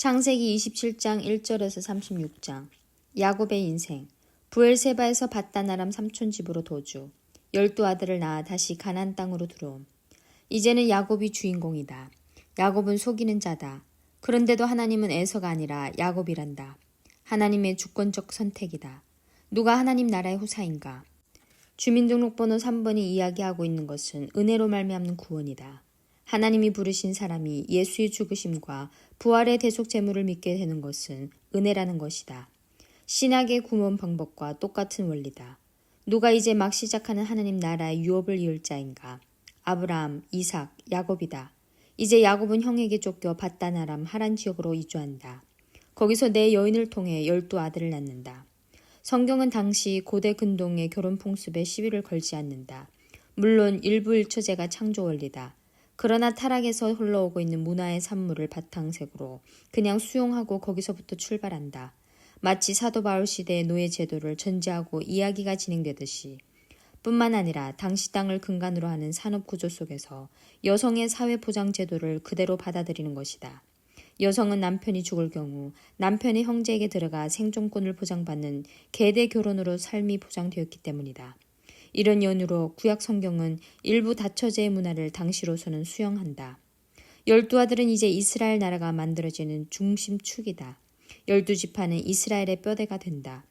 창세기 27장 1절에서 36장. 야곱의 인생. 브엘세바에서 밧단 아람 삼촌 집으로 도주. 12아들을 낳아 다시 가나안 땅으로 들어옴. 이제는 야곱이 주인공이다. 야곱은 속이는 자다. 그런데도 하나님은 에서가 아니라 야곱이란다. 하나님의 주권적 선택이다. 누가 하나님 나라의 후사인가? 주민등록번호 3번이 이야기하고 있는 것은 은혜로 말미암는 구원이다. 하나님이 부르신 사람이 예수의 죽으심과 부활의 대속 제물을 믿게 되는 것은 은혜라는 것이다. 신학의 구원 방법과 똑같은 원리다. 누가 이제 막 시작하는 하나님 나라의 유업을 이을 자인가? 아브라함, 이삭, 야곱이다. 이제 야곱은 형에게 쫓겨 밧단 아람 하란 지역으로 이주한다. 거기서 내 여인을 통해 12아들을 낳는다. 성경은 당시 고대 근동의 결혼 풍습에 시비를 걸지 않는다. 물론 일부 일처제가 창조 원리다. 그러나 타락에서 흘러오고 있는 문화의 산물을 바탕색으로 그냥 수용하고 거기서부터 출발한다. 마치 사도 바울 시대의 노예 제도를 전제하고 이야기가 진행되듯이. 뿐만 아니라 당시 땅을 근간으로 하는 산업 구조 속에서 여성의 사회 보장 제도를 그대로 받아들이는 것이다. 여성은 남편이 죽을 경우 남편의 형제에게 들어가 생존권을 보장받는 계대 결혼으로 삶이 보장되었기 때문이다. 이런 연유로 구약 성경은 일부 다처제의 문화를 당시로서는 수용한다. 12아들은 이제 이스라엘 나라가 만들어지는 중심축이다. 12지파는 이스라엘의 뼈대가 된다.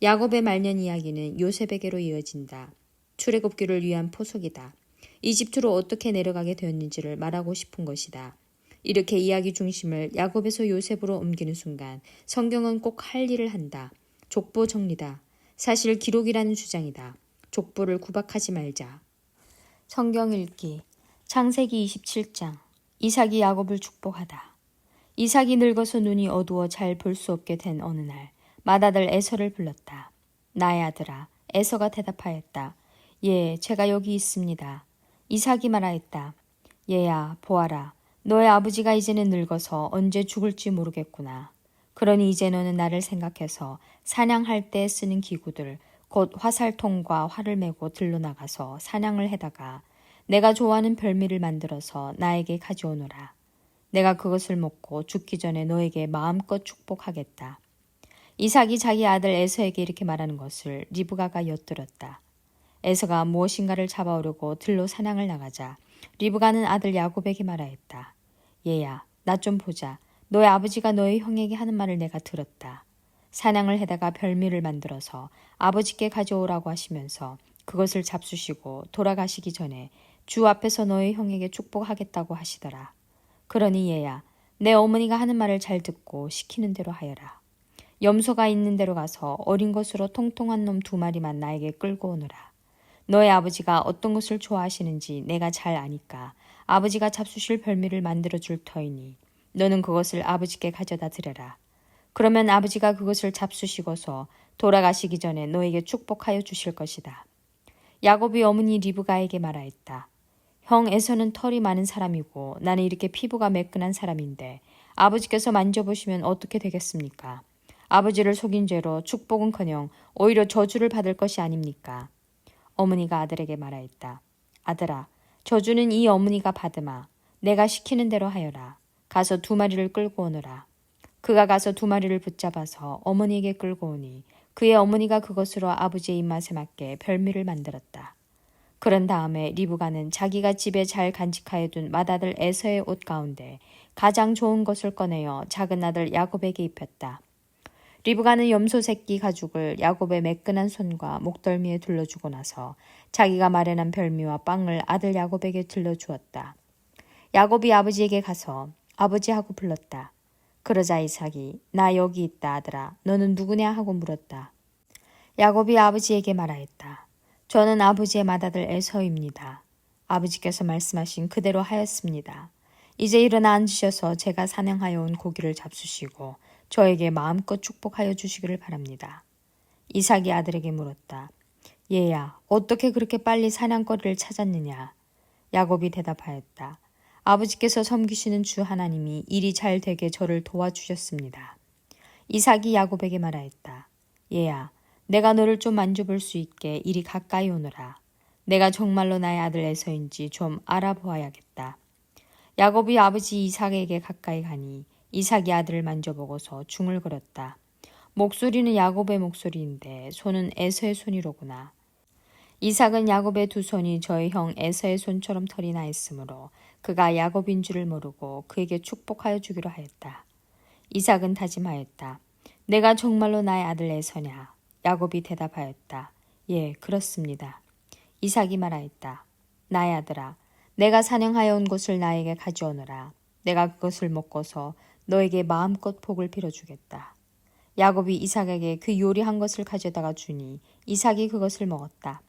야곱의 말년 이야기는 요셉에게로 이어진다. 출애굽기를 위한 포석이다. 이집트로 어떻게 내려가게 되었는지를 말하고 싶은 것이다. 이렇게 이야기 중심을 야곱에서 요셉으로 옮기는 순간 성경은 꼭 할 일을 한다. 족보 정리다. 사실 기록이라는 주장이다. 족보를 구박하지 말자. 성경 읽기. 창세기 27장. 이삭이 야곱을 축복하다. 이삭이 늙어서 눈이 어두워 잘 볼 수 없게 된 어느 날 맏아들 에서를 불렀다. 나의 아들아. 에서가 대답하였다. 예, 제가 여기 있습니다. 이삭이 말하였다. 얘야, 보아라. 너의 아버지가 이제는 늙어서 언제 죽을지 모르겠구나. 그러니 이제 너는 나를 생각해서 사냥할 때 쓰는 기구들, 곧 화살통과 활을 메고 들로 나가서 사냥을 해다가 내가 좋아하는 별미를 만들어서 나에게 가져오너라. 내가 그것을 먹고 죽기 전에 너에게 마음껏 축복하겠다. 이삭이 자기 아들 에서에게 이렇게 말하는 것을 리브가가 엿들었다. 에서가 무엇인가를 잡아오려고 들로 사냥을 나가자 리브가는 아들 야곱에게 말하였다. 얘야, 나 좀 보자. 너의 아버지가 너의 형에게 하는 말을 내가 들었다. 사냥을 해다가 별미를 만들어서 아버지께 가져오라고 하시면서 그것을 잡수시고 돌아가시기 전에 주 앞에서 너의 형에게 축복하겠다고 하시더라. 그러니 얘야, 내 어머니가 하는 말을 잘 듣고 시키는 대로 하여라. 염소가 있는 데로 가서 어린 것으로 통통한 놈 2마리만 나에게 끌고 오너라. 너의 아버지가 어떤 것을 좋아하시는지 내가 잘 아니까 아버지가 잡수실 별미를 만들어줄 터이니 너는 그것을 아버지께 가져다 드려라. 그러면 아버지가 그것을 잡수시고서 돌아가시기 전에 너에게 축복하여 주실 것이다. 야곱이 어머니 리브가에게 말하였다. 형 에서는 털이 많은 사람이고 나는 이렇게 피부가 매끈한 사람인데 아버지께서 만져보시면 어떻게 되겠습니까? 아버지를 속인 죄로 축복은커녕 오히려 저주를 받을 것이 아닙니까? 어머니가 아들에게 말하였다. 아들아, 저주는 이 어머니가 받으마. 내가 시키는 대로 하여라. 가서 2마리를 끌고 오너라. 그가 가서 2마리를 붙잡아서 어머니에게 끌고 오니 그의 어머니가 그것으로 아버지의 입맛에 맞게 별미를 만들었다. 그런 다음에 리브가는 자기가 집에 잘 간직하여 둔 맏아들 에서의 옷 가운데 가장 좋은 것을 꺼내어 작은 아들 야곱에게 입혔다. 리브가는 염소 새끼 가죽을 야곱의 매끈한 손과 목덜미에 둘러주고 나서 자기가 마련한 별미와 빵을 아들 야곱에게 들려주었다. 야곱이 아버지에게 가서 아버지하고 불렀다. 그러자 이삭이 나 여기 있다 아들아. 너는 누구냐 하고 물었다. 야곱이 아버지에게 말하였다. 저는 아버지의 맏아들 에서입니다. 아버지께서 말씀하신 그대로 하였습니다. 이제 일어나 앉으셔서 제가 사냥하여 온 고기를 잡수시고 저에게 마음껏 축복하여 주시기를 바랍니다. 이삭이 아들에게 물었다. 얘야, 어떻게 그렇게 빨리 사냥거리를 찾았느냐? 야곱이 대답하였다. 아버지께서 섬기시는 주 하나님이 일이 잘 되게 저를 도와주셨습니다. 이삭이 야곱에게 말하였다. 얘야, 내가 너를 좀 만져볼 수 있게 이리 가까이 오너라. 내가 정말로 나의 아들 에서인지 좀 알아보아야겠다. 야곱이 아버지 이삭에게 가까이 가니 이삭이 아들을 만져보고서 중얼거렸다. 목소리는 야곱의 목소리인데 손은 에서의 손이로구나. 이삭은 야곱의 두 손이 저의 형 에서의 손처럼 털이 나 있으므로 그가 야곱인 줄을 모르고 그에게 축복하여 주기로 하였다. 이삭은 다짐하였다. 내가 정말로 나의 아들 에서냐? 야곱이 대답하였다. 예, 그렇습니다. 이삭이 말하였다. 나의 아들아, 내가 사냥하여 온 것을 나에게 가져오너라. 내가 그것을 먹고서 너에게 마음껏 복을 빌어주겠다. 야곱이 이삭에게 그 요리한 것을 가져다가 주니 이삭이 그것을 먹었다.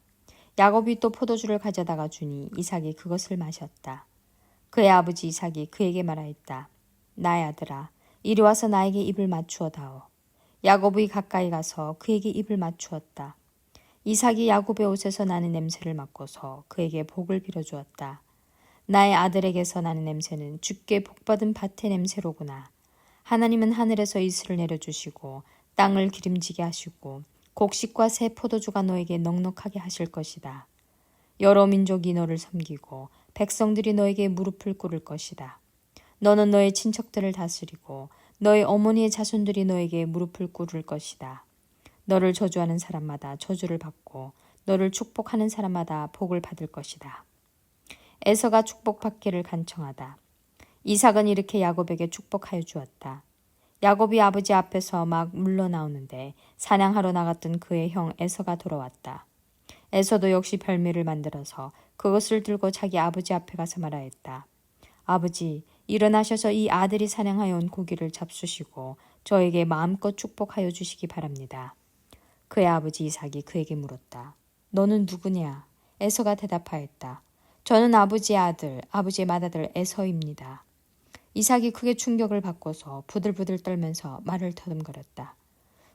야곱이 또 포도주를 가져다가 주니 이삭이 그것을 마셨다. 그의 아버지 이삭이 그에게 말하였다. 나의 아들아, 이리 와서 나에게 입을 맞추어 다오. 야곱이 가까이 가서 그에게 입을 맞추었다. 이삭이 야곱의 옷에서 나는 냄새를 맡고서 그에게 복을 빌어주었다. 나의 아들에게서 나는 냄새는 주께 복받은 밭의 냄새로구나. 하나님은 하늘에서 이슬을 내려주시고 땅을 기름지게 하시고 곡식과 새 포도주가 너에게 넉넉하게 하실 것이다. 여러 민족이 너를 섬기고 백성들이 너에게 무릎을 꿇을 것이다. 너는 너의 친척들을 다스리고 너의 어머니의 자손들이 너에게 무릎을 꿇을 것이다. 너를 저주하는 사람마다 저주를 받고 너를 축복하는 사람마다 복을 받을 것이다. 에서가 축복받기를 간청하다. 이삭은 이렇게 야곱에게 축복하여 주었다. 야곱이 아버지 앞에서 막 물러나오는데 사냥하러 나갔던 그의 형 에서가 돌아왔다. 에서도 역시 별미를 만들어서 그것을 들고 자기 아버지 앞에 가서 말하였다. 아버지, 일어나셔서 이 아들이 사냥하여 온 고기를 잡수시고 저에게 마음껏 축복하여 주시기 바랍니다. 그의 아버지 이삭이 그에게 물었다. 너는 누구냐? 에서가 대답하였다. 저는 아버지의 아들, 아버지의 맏아들 에서입니다. 이삭이 크게 충격을 받고서 부들부들 떨면서 말을 더듬거렸다.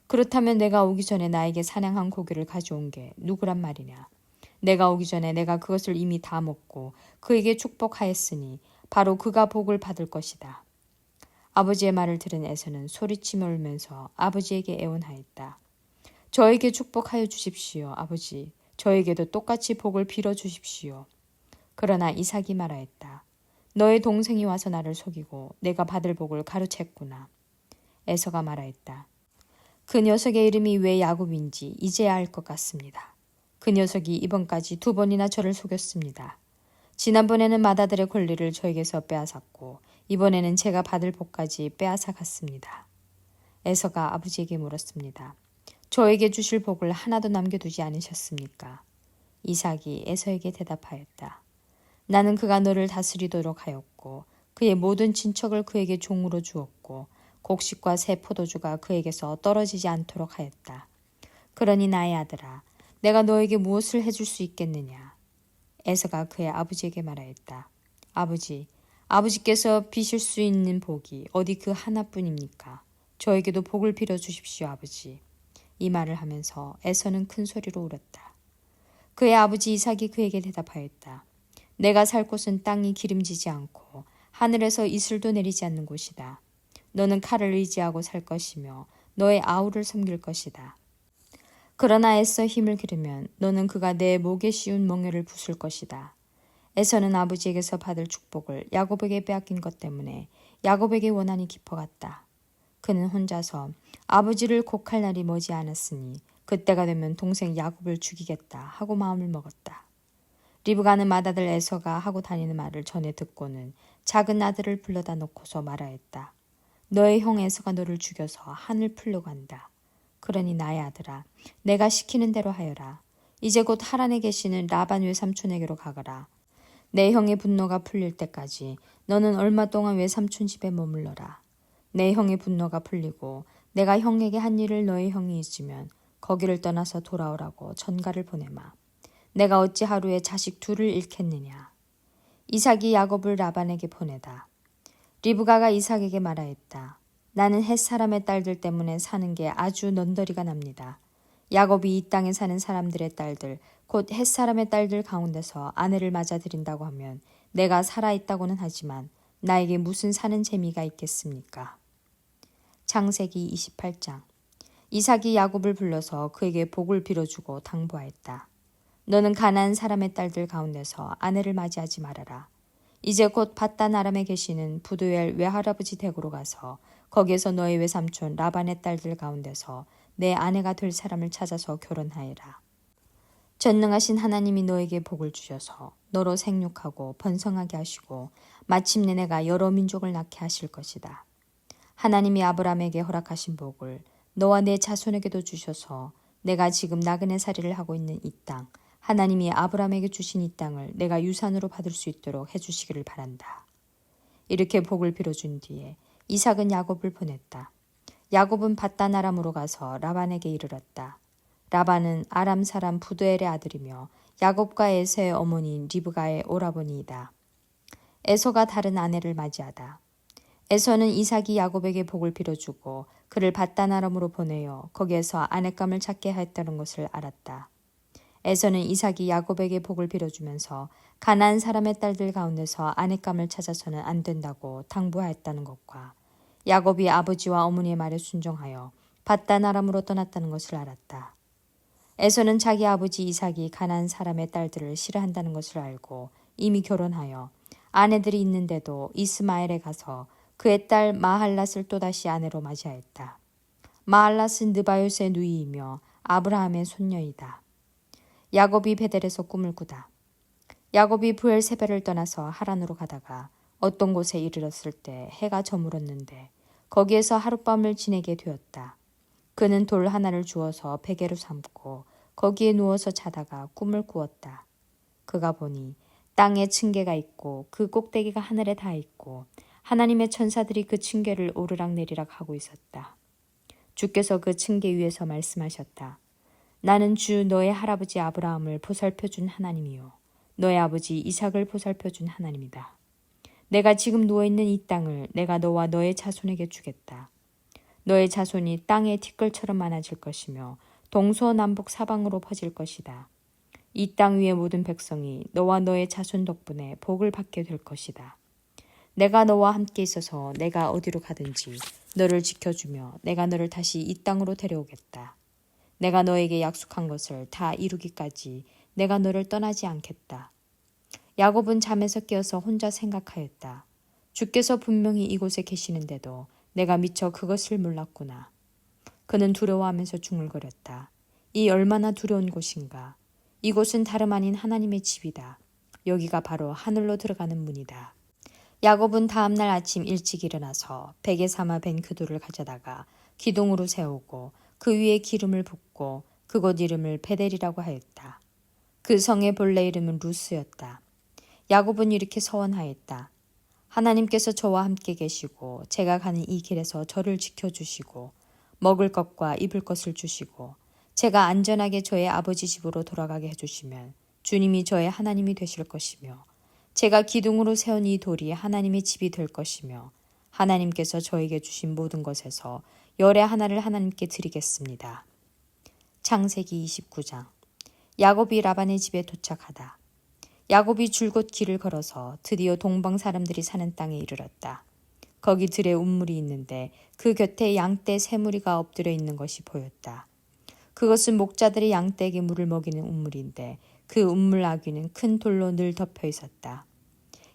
그렇다면 내가 오기 전에 나에게 사냥한 고기를 가져온 게 누구란 말이냐? 내가 오기 전에 내가 그것을 이미 다 먹고 그에게 축복하였으니 바로 그가 복을 받을 것이다. 아버지의 말을 들은 에서는 소리치며 울면서 아버지에게 애원하였다. 저에게 축복하여 주십시오, 아버지. 저에게도 똑같이 복을 빌어 주십시오. 그러나 이삭이 말하였다. 너의 동생이 와서 나를 속이고 내가 받을 복을 가로챘구나. 에서가 말하였다. 그 녀석의 이름이 왜 야곱인지 이제야 알 것 같습니다. 그 녀석이 이번까지 2번이나 저를 속였습니다. 지난번에는 맏아들의 권리를 저에게서 빼앗았고 이번에는 제가 받을 복까지 빼앗아 갔습니다. 에서가 아버지에게 물었습니다. 저에게 주실 복을 하나도 남겨두지 않으셨습니까? 이삭이 에서에게 대답하였다. 나는 그가 너를 다스리도록 하였고 그의 모든 친척을 그에게 종으로 주었고 곡식과 새 포도주가 그에게서 떨어지지 않도록 하였다. 그러니 나의 아들아, 내가 너에게 무엇을 해줄 수 있겠느냐? 에서가 그의 아버지에게 말하였다. 아버지, 아버지께서 비실 수 있는 복이 어디 그 하나뿐입니까? 저에게도 복을 빌어 주십시오, 아버지. 이 말을 하면서 에서는 큰 소리로 울었다. 그의 아버지 이삭이 그에게 대답하였다. 내가 살 곳은 땅이 기름지지 않고 하늘에서 이슬도 내리지 않는 곳이다. 너는 칼을 의지하고 살 것이며 너의 아우를 섬길 것이다. 그러나 애써 힘을 기르면 너는 그가 내 목에 씌운 멍에를 부술 것이다. 에서는 아버지에게서 받을 축복을 야곱에게 빼앗긴 것 때문에 야곱에게 원한이 깊어갔다. 그는 혼자서 아버지를 곡할 날이 머지 않았으니 그때가 되면 동생 야곱을 죽이겠다 하고 마음을 먹었다. 리브가는 맏아들 에서가 하고 다니는 말을 전에 듣고는 작은 아들을 불러다 놓고서 말하였다. 너의 형 에서가 너를 죽여서 하늘 풀려고 한다. 그러니 나의 아들아, 내가 시키는 대로 하여라. 이제 곧 하란에 계시는 라반 외삼촌에게로 가거라. 내 형의 분노가 풀릴 때까지 너는 얼마 동안 외삼촌 집에 머물러라. 내 형의 분노가 풀리고 내가 형에게 한 일을 너의 형이 잊으면 거기를 떠나서 돌아오라고 전가를 보내마. 내가 어찌 하루에 자식 2을 잃겠느냐. 이삭이 야곱을 라반에게 보내다. 리브가가 이삭에게 말하였다. 나는 헷 사람의 딸들 때문에 사는 게 아주 넌더리가 납니다. 야곱이 이 땅에 사는 사람들의 딸들, 곧 헷 사람의 딸들 가운데서 아내를 맞아들인다고 하면 내가 살아있다고는 하지만 나에게 무슨 사는 재미가 있겠습니까? 창세기 28장. 이삭이 야곱을 불러서 그에게 복을 빌어주고 당부하였다. 너는 가나안 사람의 딸들 가운데서 아내를 맞이하지 말아라. 이제 곧 밧단 아람에 계시는 부두엘 외할아버지 댁으로 가서 거기에서 너의 외삼촌 라반의 딸들 가운데서 내 아내가 될 사람을 찾아서 결혼하여라. 전능하신 하나님이 너에게 복을 주셔서 너로 생육하고 번성하게 하시고 마침내 내가 여러 민족을 낳게 하실 것이다. 하나님이 아브라함에게 허락하신 복을 너와 내 자손에게도 주셔서 내가 지금 나그네 살이를 하고 있는 이 땅, 하나님이 아브라함에게 주신 이 땅을 내가 유산으로 받을 수 있도록 해주시기를 바란다. 이렇게 복을 빌어준 뒤에 이삭은 야곱을 보냈다. 야곱은 밧단 아람으로 가서 라반에게 이르렀다. 라반은 아람 사람 부두엘의 아들이며 야곱과 에서의 어머니인 리브가의 오라버니이다. 에서가 다른 아내를 맞이하다. 에서는 이삭이 야곱에게 복을 빌어주고 그를 밧단 아람으로 보내어 거기에서 아내감을 찾게 하였다는 것을 알았다. 에서는 이삭이 야곱에게 복을 빌어주면서 가나안 사람의 딸들 가운데서 아내감을 찾아서는 안 된다고 당부하였다는 것과 야곱이 아버지와 어머니의 말에 순종하여 밧단 아람으로 떠났다는 것을 알았다. 에서는 자기 아버지 이삭이 가나안 사람의 딸들을 싫어한다는 것을 알고 이미 결혼하여 아내들이 있는데도 이스마엘에 가서 그의 딸 마할랏을 또다시 아내로 맞이하였다. 마할랏은 느바요스의 누이이며 아브라함의 손녀이다. 야곱이 베델에서 꿈을 꾸다. 야곱이 브엘세바를 떠나서 하란으로 가다가 어떤 곳에 이르렀을 때 해가 저물었는데 거기에서 하룻밤을 지내게 되었다. 그는 돌 하나를 주어서 베개로 삼고 거기에 누워서 자다가 꿈을 꾸었다. 그가 보니 땅에 층계가 있고 그 꼭대기가 하늘에 닿아 있고 하나님의 천사들이 그 층계를 오르락내리락 하고 있었다. 주께서 그 층계 위에서 말씀하셨다. 나는 주 너의 할아버지 아브라함을 보살펴준 하나님이요 너의 아버지 이삭을 보살펴준 하나님이다. 내가 지금 누워있는 이 땅을 내가 너와 너의 자손에게 주겠다. 너의 자손이 땅의 티끌처럼 많아질 것이며 동서남북 사방으로 퍼질 것이다. 이 땅 위의 모든 백성이 너와 너의 자손 덕분에 복을 받게 될 것이다. 내가 너와 함께 있어서 내가 어디로 가든지 너를 지켜주며 내가 너를 다시 이 땅으로 데려오겠다. 내가 너에게 약속한 것을 다 이루기까지 내가 너를 떠나지 않겠다. 야곱은 잠에서 깨어서 혼자 생각하였다. 주께서 분명히 이곳에 계시는데도 내가 미처 그것을 몰랐구나. 그는 두려워하면서 중얼거렸다. 이 얼마나 두려운 곳인가. 이곳은 다름 아닌 하나님의 집이다. 여기가 바로 하늘로 들어가는 문이다. 야곱은 다음날 아침 일찍 일어나서 베개 삼아 벤 그도를 가져다가 기둥으로 세우고 그 위에 기름을 붓고 그곳 이름을 베델이라고 하였다. 그 성의 본래 이름은 루스였다. 야곱은 이렇게 서원하였다. 하나님께서 저와 함께 계시고 제가 가는 이 길에서 저를 지켜주시고 먹을 것과 입을 것을 주시고 제가 안전하게 저의 아버지 집으로 돌아가게 해주시면 주님이 저의 하나님이 되실 것이며 제가 기둥으로 세운 이 돌이 하나님의 집이 될 것이며 하나님께서 저에게 주신 모든 것에서 열의 하나를 하나님께 드리겠습니다. 창세기 29장. 야곱이 라반의 집에 도착하다. 야곱이 줄곧 길을 걸어서 드디어 동방 사람들이 사는 땅에 이르렀다. 거기 들에 운물이 있는데 그 곁에 양떼 세 무리가 엎드려 있는 것이 보였다. 그것은 목자들이 양떼에게 물을 먹이는 운물인데 그 운물 아귀는 큰 돌로 늘 덮여 있었다.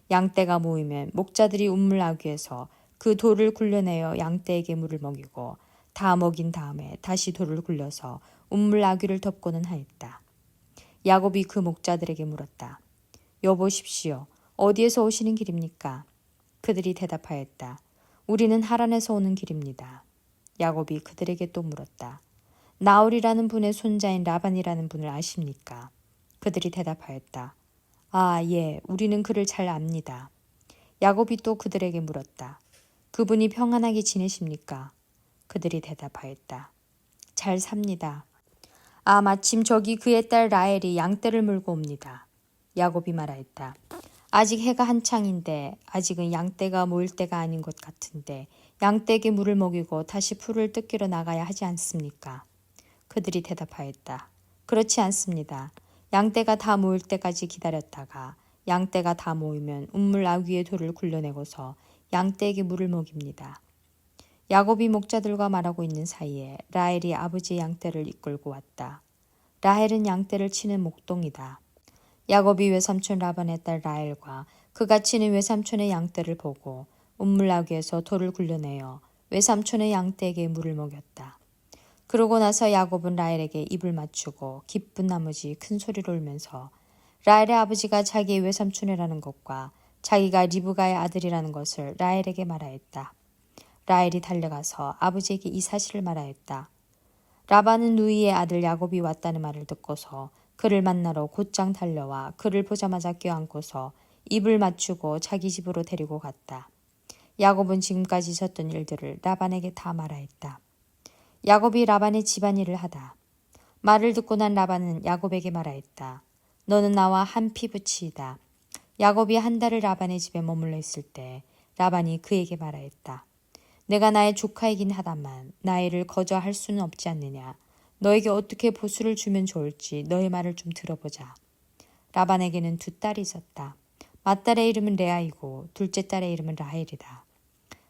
양떼가 모이면 목자들이 운물 아귀에서 그 돌을 굴려내어 양떼에게 물을 먹이고 다 먹인 다음에 다시 돌을 굴려서 운물 아귀를 덮고는 하였다. 야곱이 그 목자들에게 물었다. 여보십시오. 어디에서 오시는 길입니까? 그들이 대답하였다. 우리는 하란에서 오는 길입니다. 야곱이 그들에게 또 물었다. 나홀이라는 분의 손자인 라반이라는 분을 아십니까? 그들이 대답하였다. 아, 예, 우리는 그를 잘 압니다. 야곱이 또 그들에게 물었다. 그분이 평안하게 지내십니까? 그들이 대답하였다. 잘 삽니다. 아, 마침 저기 그의 딸 라헬이 양떼를 물고 옵니다. 야곱이 말하였다. 아직 해가 한창인데 아직은 양떼가 모일 때가 아닌 것 같은데 양떼에게 물을 먹이고 다시 풀을 뜯기러 나가야 하지 않습니까? 그들이 대답하였다. 그렇지 않습니다. 양떼가 다 모일 때까지 기다렸다가 양떼가 다 모이면 운물 아귀의 돌을 굴려내고서 양떼에게 물을 먹입니다. 야곱이 목자들과 말하고 있는 사이에 라헬이 아버지의 양떼를 이끌고 왔다. 라헬은 양떼를 치는 목동이다. 야곱이 외삼촌 라반의 딸 라헬과 그가 치는 외삼촌의 양떼를 보고 운물나귀에서 돌을 굴려내어 외삼촌의 양떼에게 물을 먹였다. 그러고 나서 야곱은 라헬에게 입을 맞추고 기쁜 나머지 큰 소리로 울면서 라헬의 아버지가 자기의 외삼촌이라는 것과 자기가 리브가의 아들이라는 것을 라헬에게 말하였다. 라헬이 달려가서 아버지에게 이 사실을 말하였다. 라반은 누이의 아들 야곱이 왔다는 말을 듣고서 그를 만나러 곧장 달려와 그를 보자마자 껴안고서 입을 맞추고 자기 집으로 데리고 갔다. 야곱은 지금까지 있었던 일들을 라반에게 다 말하였다. 야곱이 라반의 집안일을 하다. 말을 듣고 난 라반은 야곱에게 말하였다. 너는 나와 한 피부치이다. 야곱이 한 달을 라반의 집에 머물러 있을 때 라반이 그에게 말하였다. 내가 나의 조카이긴 하다만 나이를 거저할 수는 없지 않느냐. 너에게 어떻게 보수를 주면 좋을지 너의 말을 좀 들어보자. 라반에게는 두 딸이 있었다. 맏딸의 이름은 레아이고 둘째 딸의 이름은 라헬이다.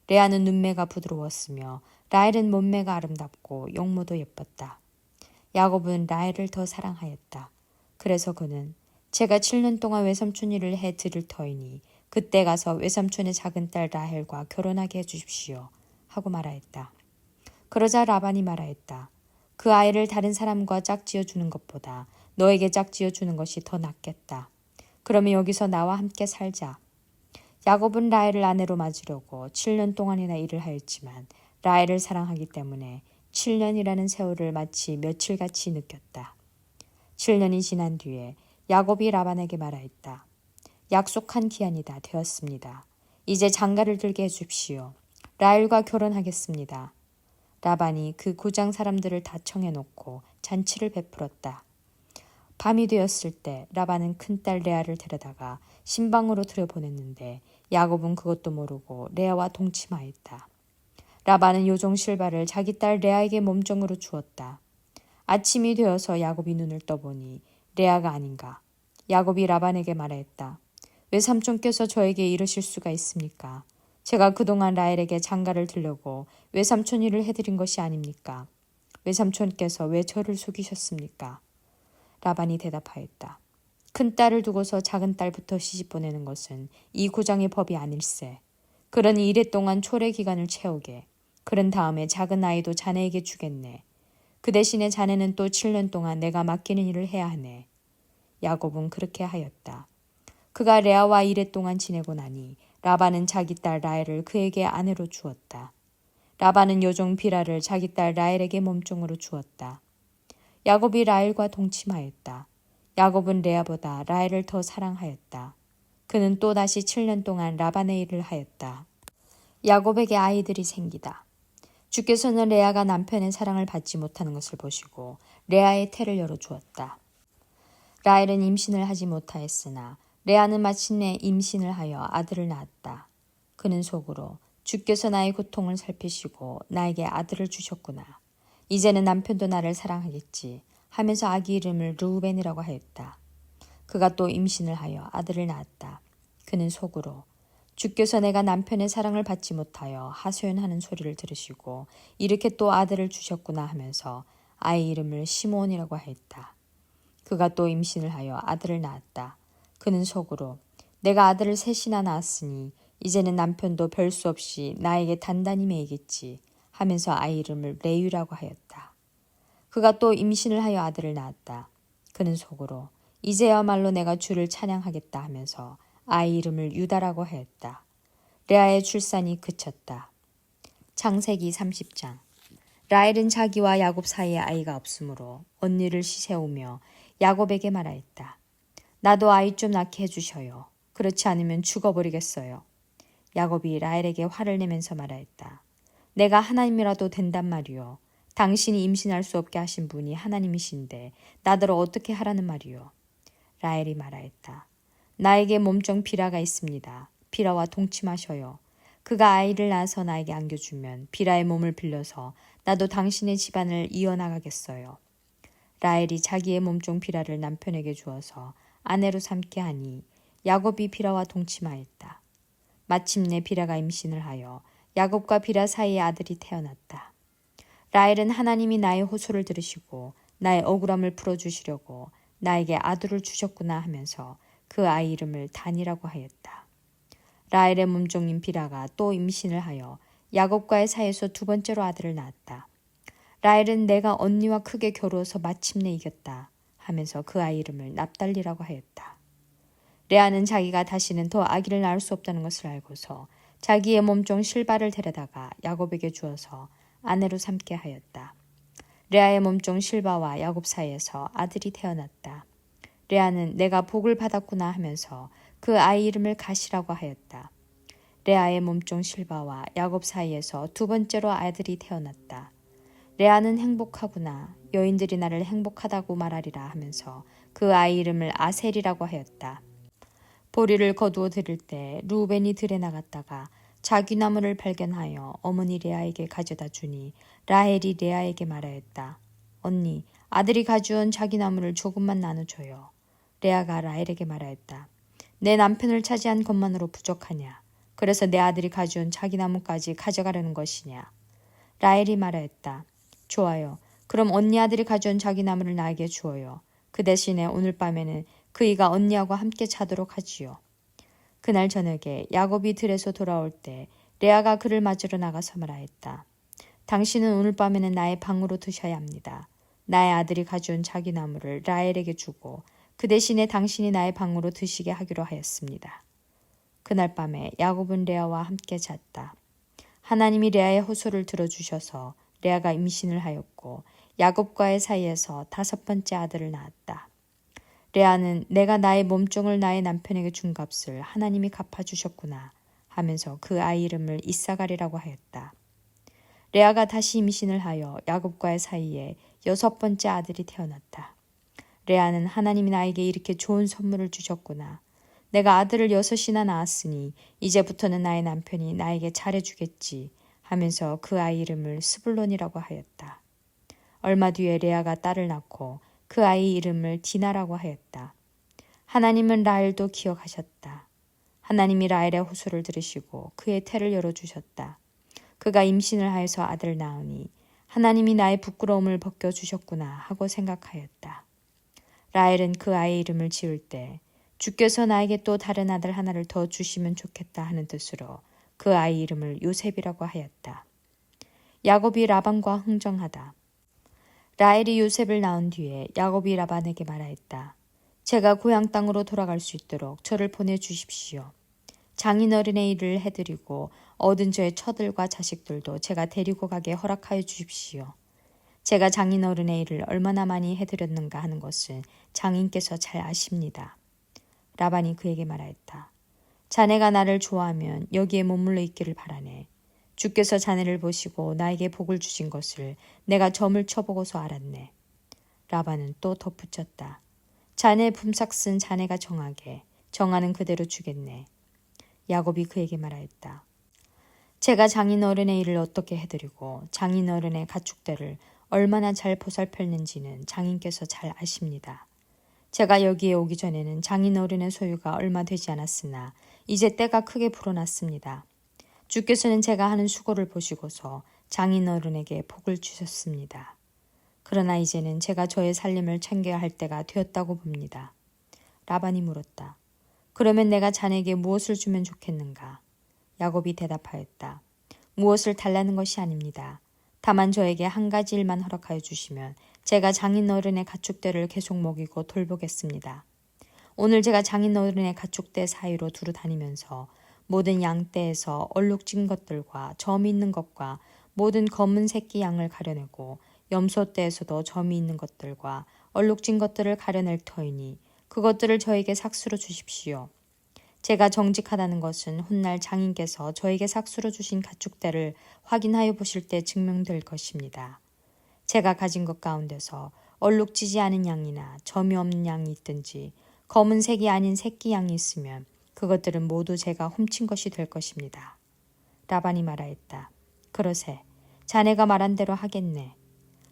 레아는 눈매가 부드러웠으며 라헬은 몸매가 아름답고 용모도 예뻤다. 야곱은 라헬을 더 사랑하였다. 그래서 그는 제가 7년 동안 외삼촌 일을 해 드릴 터이니 그때 가서 외삼촌의 작은 딸 라헬과 결혼하게 해주십시오 하고 말하였다. 그러자 라반이 말하였다. 그 아이를 다른 사람과 짝지어 주는 것보다 너에게 짝지어 주는 것이 더 낫겠다. 그러면 여기서 나와 함께 살자. 야곱은 라헬을 아내로 맞으려고 7년 동안이나 일을 하였지만 라헬을 사랑하기 때문에 7년이라는 세월을 마치 며칠같이 느꼈다. 7년이 지난 뒤에 야곱이 라반에게 말하였다. 약속한 기한이 다 되었습니다. 이제 장가를 들게 해줍시오. 라헬과 결혼하겠습니다. 라반이 그 고장 사람들을 다 청해놓고 잔치를 베풀었다. 밤이 되었을 때 라반은 큰딸 레아를 데려다가 신방으로 들여보냈는데 야곱은 그것도 모르고 레아와 동침하였다. 라반은 요종 실바를 자기 딸 레아에게 몸종으로 주었다. 아침이 되어서 야곱이 눈을 떠보니 레아가 아닌가. 야곱이 라반에게 말하였다. 왜 삼촌께서 저에게 이러실 수가 있습니까? 제가 그동안 라헬에게 장가를 들려고 외삼촌 일을 해드린 것이 아닙니까? 외삼촌께서 왜 저를 속이셨습니까? 라반이 대답하였다. 큰 딸을 두고서 작은 딸부터 시집 보내는 것은 이 고장의 법이 아닐세. 그러니 이랫동안 초래 기간을 채우게. 그런 다음에 작은 아이도 자네에게 주겠네. 그 대신에 자네는 또 7년 동안 내가 맡기는 일을 해야 하네. 야곱은 그렇게 하였다. 그가 레아와 이랫동안 지내고 나니 라반은 자기 딸 라헬을 그에게 아내로 주었다. 라반은 요종 비라를 자기 딸 라헬에게 몸종으로 주었다. 야곱이 라헬과 동침하였다. 야곱은 레아보다 라헬을 더 사랑하였다. 그는 또다시 7년 동안 라반의 일을 하였다. 야곱에게 아이들이 생기다. 주께서는 레아가 남편의 사랑을 받지 못하는 것을 보시고 레아의 태를 열어주었다. 라헬은 임신을 하지 못하였으나 레아는 마침내 임신을 하여 아들을 낳았다. 그는 속으로 주께서 나의 고통을 살피시고 나에게 아들을 주셨구나. 이제는 남편도 나를 사랑하겠지 하면서 아기 이름을 르우벤이라고 하였다. 그가 또 임신을 하여 아들을 낳았다. 그는 속으로 주께서 내가 남편의 사랑을 받지 못하여 하소연하는 소리를 들으시고 이렇게 또 아들을 주셨구나 하면서 아이 이름을 시므온이라고 하였다. 그가 또 임신을 하여 아들을 낳았다. 그는 속으로 내가 아들을 셋이나 낳았으니 이제는 남편도 별 수 없이 나에게 단단히 매이겠지 하면서 아이 이름을 레위라고 하였다. 그가 또 임신을 하여 아들을 낳았다. 그는 속으로 이제야말로 내가 주를 찬양하겠다 하면서 아이 이름을 유다라고 하였다. 레아의 출산이 그쳤다. 창세기 30장. 라헬은 자기와 야곱 사이에 아이가 없으므로 언니를 시세우며 야곱에게 말하였다. 나도 아이 좀 낳게 해주셔요. 그렇지 않으면 죽어버리겠어요. 야곱이 라헬에게 화를 내면서 말하였다. 내가 하나님이라도 된단 말이요. 당신이 임신할 수 없게 하신 분이 하나님이신데 나더러 어떻게 하라는 말이요. 라헬이 말하였다. 나에게 몸종 비라가 있습니다. 비라와 동침하셔요. 그가 아이를 낳아서 나에게 안겨주면 비라의 몸을 빌려서 나도 당신의 집안을 이어나가겠어요. 라헬이 자기의 몸종 비라를 남편에게 주어서 아내로 삼게 하니 야곱이 비라와 동침하였다. 마침내 비라가 임신을 하여 야곱과 비라 사이에 아들이 태어났다. 라헬은 하나님이 나의 호소를 들으시고 나의 억울함을 풀어주시려고 나에게 아들을 주셨구나 하면서 그 아이 이름을 단이라고 하였다. 라헬의 몸종인 비라가 또 임신을 하여 야곱과의 사이에서 두 번째로 아들을 낳았다. 라헬은 내가 언니와 크게 겨루어서 마침내 이겼다 하면서 그 아이 이름을 납달리라고 하였다. 레아는 자기가 다시는 더 아기를 낳을 수 없다는 것을 알고서 자기의 몸종 실바를 데려다가 야곱에게 주어서 아내로 삼게 하였다. 레아의 몸종 실바와 야곱 사이에서 아들이 태어났다. 레아는 내가 복을 받았구나 하면서 그 아이 이름을 가시라고 하였다. 레아의 몸종 실바와 야곱 사이에서 두 번째로 아들이 태어났다. 레아는 행복하구나. 여인들이 나를 행복하다고 말하리라 하면서 그 아이 이름을 아셀이라고 하였다. 보리를 거두어 들일 때 루벤이 들에 나갔다가 자귀나무를 발견하여 어머니 레아에게 가져다 주니 라헬이 레아에게 말하였다. 언니, 아들이 가져온 자귀나무를 조금만 나눠줘요. 레아가 라헬에게 말하였다. 내 남편을 차지한 것만으로 부족하냐? 그래서 내 아들이 가져온 자귀나무까지 가져가려는 것이냐? 라헬이 말하였다. 좋아요. 그럼 언니 아들이 가져온 자귀나무를 나에게 주어요. 그 대신에 오늘 밤에는 그이가 언니하고 함께 자도록 하지요. 그날 저녁에 야곱이 들에서 돌아올 때 레아가 그를 맞으러 나가서 말하였다. 당신은 오늘 밤에는 나의 방으로 드셔야 합니다. 나의 아들이 가져온 자귀나무를 라헬에게 주고 그 대신에 당신이 나의 방으로 드시게 하기로 하였습니다. 그날 밤에 야곱은 레아와 함께 잤다. 하나님이 레아의 호소를 들어주셔서 레아가 임신을 하였고 야곱과의 사이에서 다섯 번째 아들을 낳았다. 레아는 내가 나의 몸종을 나의 남편에게 준 값을 하나님이 갚아주셨구나 하면서 그 아이 이름을 이사갈이라고 하였다. 레아가 다시 임신을 하여 야곱과의 사이에 여섯 번째 아들이 태어났다. 레아는 하나님이 나에게 이렇게 좋은 선물을 주셨구나. 내가 아들을 여섯이나 낳았으니 이제부터는 나의 남편이 나에게 잘해주겠지 하면서 그 아이 이름을 스불론이라고 하였다. 얼마 뒤에 레아가 딸을 낳고 그 아이 이름을 디나라고 하였다. 하나님은 라헬도 기억하셨다. 하나님이 라헬의 호소를 들으시고 그의 태를 열어주셨다. 그가 임신을 하여서 아들을 낳으니 하나님이 나의 부끄러움을 벗겨주셨구나 하고 생각하였다. 라헬은 그 아이 이름을 지을 때 주께서 나에게 또 다른 아들 하나를 더 주시면 좋겠다 하는 뜻으로 그 아이 이름을 요셉이라고 하였다. 야곱이 라반과 흥정하다. 라헬이 요셉을 낳은 뒤에 야곱이 라반에게 말하였다. 제가 고향 땅으로 돌아갈 수 있도록 저를 보내주십시오. 장인어른의 일을 해드리고 얻은 저의 처들과 자식들도 제가 데리고 가게 허락하여 주십시오. 제가 장인어른의 일을 얼마나 많이 해드렸는가 하는 것은 장인께서 잘 아십니다. 라반이 그에게 말하였다. 자네가 나를 좋아하면 여기에 머물러 있기를 바라네. 주께서 자네를 보시고 나에게 복을 주신 것을 내가 점을 쳐보고서 알았네. 라반은 또 덧붙였다. 자네의 품삯은 자네가 정하게, 정하는 그대로 주겠네. 야곱이 그에게 말하였다. 제가 장인어른의 일을 어떻게 해드리고 장인어른의 가축대를 얼마나 잘 보살폈는지는 장인께서 잘 아십니다. 제가 여기에 오기 전에는 장인어른의 소유가 얼마 되지 않았으나 이제 때가 크게 불어났습니다. 주께서는 제가 하는 수고를 보시고서 장인어른에게 복을 주셨습니다. 그러나 이제는 제가 저의 살림을 챙겨야 할 때가 되었다고 봅니다. 라반이 물었다. 그러면 내가 자네에게 무엇을 주면 좋겠는가? 야곱이 대답하였다. 무엇을 달라는 것이 아닙니다. 다만 저에게 한 가지 일만 허락하여 주시면 제가 장인어른의 가축대를 계속 먹이고 돌보겠습니다. 오늘 제가 장인어른의 가축대 사이로 두루 다니면서 모든 양떼에서 얼룩진 것들과 점이 있는 것과 모든 검은 새끼 양을 가려내고 염소떼에서도 점이 있는 것들과 얼룩진 것들을 가려낼 터이니 그것들을 저에게 삭수로 주십시오. 제가 정직하다는 것은 훗날 장인께서 저에게 삭수로 주신 가축대를 확인하여 보실 때 증명될 것입니다. 제가 가진 것 가운데서 얼룩지지 않은 양이나 점이 없는 양이 있든지 검은색이 아닌 새끼 양이 있으면 그것들은 모두 제가 훔친 것이 될 것입니다. 라반이 말하였다. 그러세. 자네가 말한 대로 하겠네.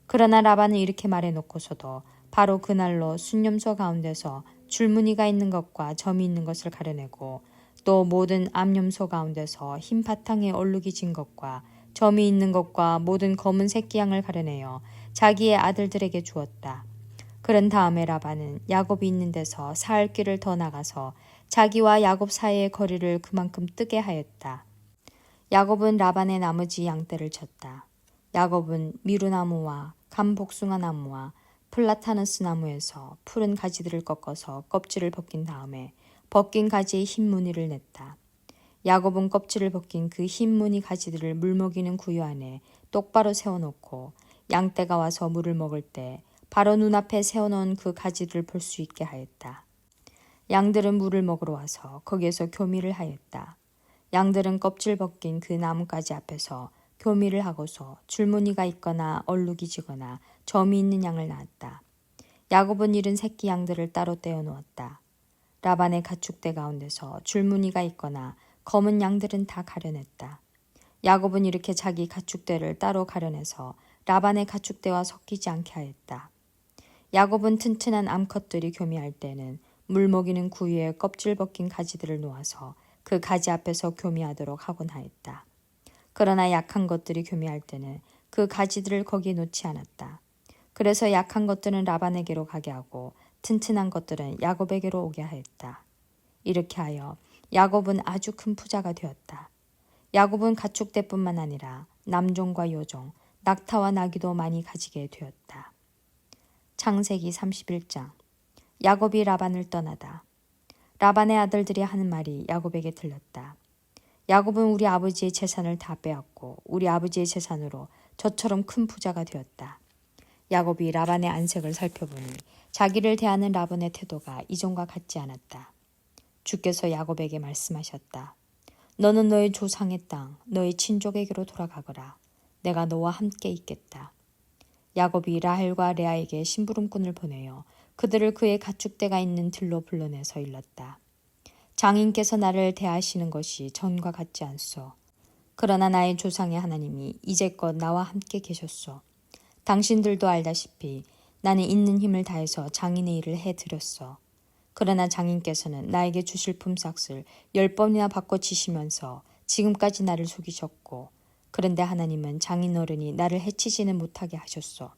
그러나 라반은 이렇게 말해놓고서도 바로 그날로 순념소 가운데서 줄무늬가 있는 것과 점이 있는 것을 가려내고 또 모든 암염소 가운데서 흰 바탕에 얼룩이 진 것과 점이 있는 것과 모든 검은 새끼 양을 가려내어 자기의 아들들에게 주었다. 그런 다음에 라반은 야곱이 있는 데서 사흘 길을 더 나가서 자기와 야곱 사이의 거리를 그만큼 뜨게 하였다. 야곱은 라반의 나머지 양떼를 쳤다. 야곱은 미루나무와 감복숭아 나무와 플라타너스 나무에서 푸른 가지들을 꺾어서 껍질을 벗긴 다음에 벗긴 가지의 흰 무늬를 냈다. 야곱은 껍질을 벗긴 그 흰 무늬 가지들을 물먹이는 구유 안에 똑바로 세워놓고 양떼가 와서 물을 먹을 때 바로 눈앞에 세워놓은 그 가지들을 볼 수 있게 하였다. 양들은 물을 먹으러 와서 거기에서 교미를 하였다. 양들은 껍질 벗긴 그 나뭇가지 앞에서 교미를 하고서 줄무늬가 있거나 얼룩이 지거나 점이 있는 양을 낳았다. 야곱은 이른 새끼 양들을 따로 떼어 놓았다. 라반의 가축대 가운데서 줄무늬가 있거나 검은 양들은 다 가려냈다. 야곱은 이렇게 자기 가축대를 따로 가려내서 라반의 가축대와 섞이지 않게 하였다. 야곱은 튼튼한 암컷들이 교미할 때는 물 먹이는 구유에 껍질 벗긴 가지들을 놓아서 그 가지 앞에서 교미하도록 하곤 하였다. 그러나 약한 것들이 교미할 때는 그 가지들을 거기에 놓지 않았다. 그래서 약한 것들은 라반에게로 가게 하고 튼튼한 것들은 야곱에게로 오게 하였다. 이렇게 하여 야곱은 아주 큰 부자가 되었다. 야곱은 가축대뿐만 아니라 남종과 여종, 낙타와 나귀도 많이 가지게 되었다. 창세기 31장. 야곱이 라반을 떠나다. 라반의 아들들이 하는 말이 야곱에게 들렸다. 야곱은 우리 아버지의 재산을 다 빼앗고 우리 아버지의 재산으로 저처럼 큰 부자가 되었다. 야곱이 라반의 안색을 살펴보니 자기를 대하는 라반의 태도가 이전과 같지 않았다. 주께서 야곱에게 말씀하셨다. 너는 너의 조상의 땅, 너의 친족에게로 돌아가거라. 내가 너와 함께 있겠다. 야곱이 라헬과 레아에게 심부름꾼을 보내어 그들을 그의 가축대가 있는 들로 불러내서 일렀다. 장인께서 나를 대하시는 것이 전과 같지 않소. 그러나 나의 조상의 하나님이 이제껏 나와 함께 계셨소. 당신들도 알다시피 나는 있는 힘을 다해서 장인의 일을 해드렸소. 그러나 장인께서는 나에게 주실 품삯을 10번이나 바꿔치시면서 지금까지 나를 속이셨고, 그런데 하나님은 장인 어른이 나를 해치지는 못하게 하셨소.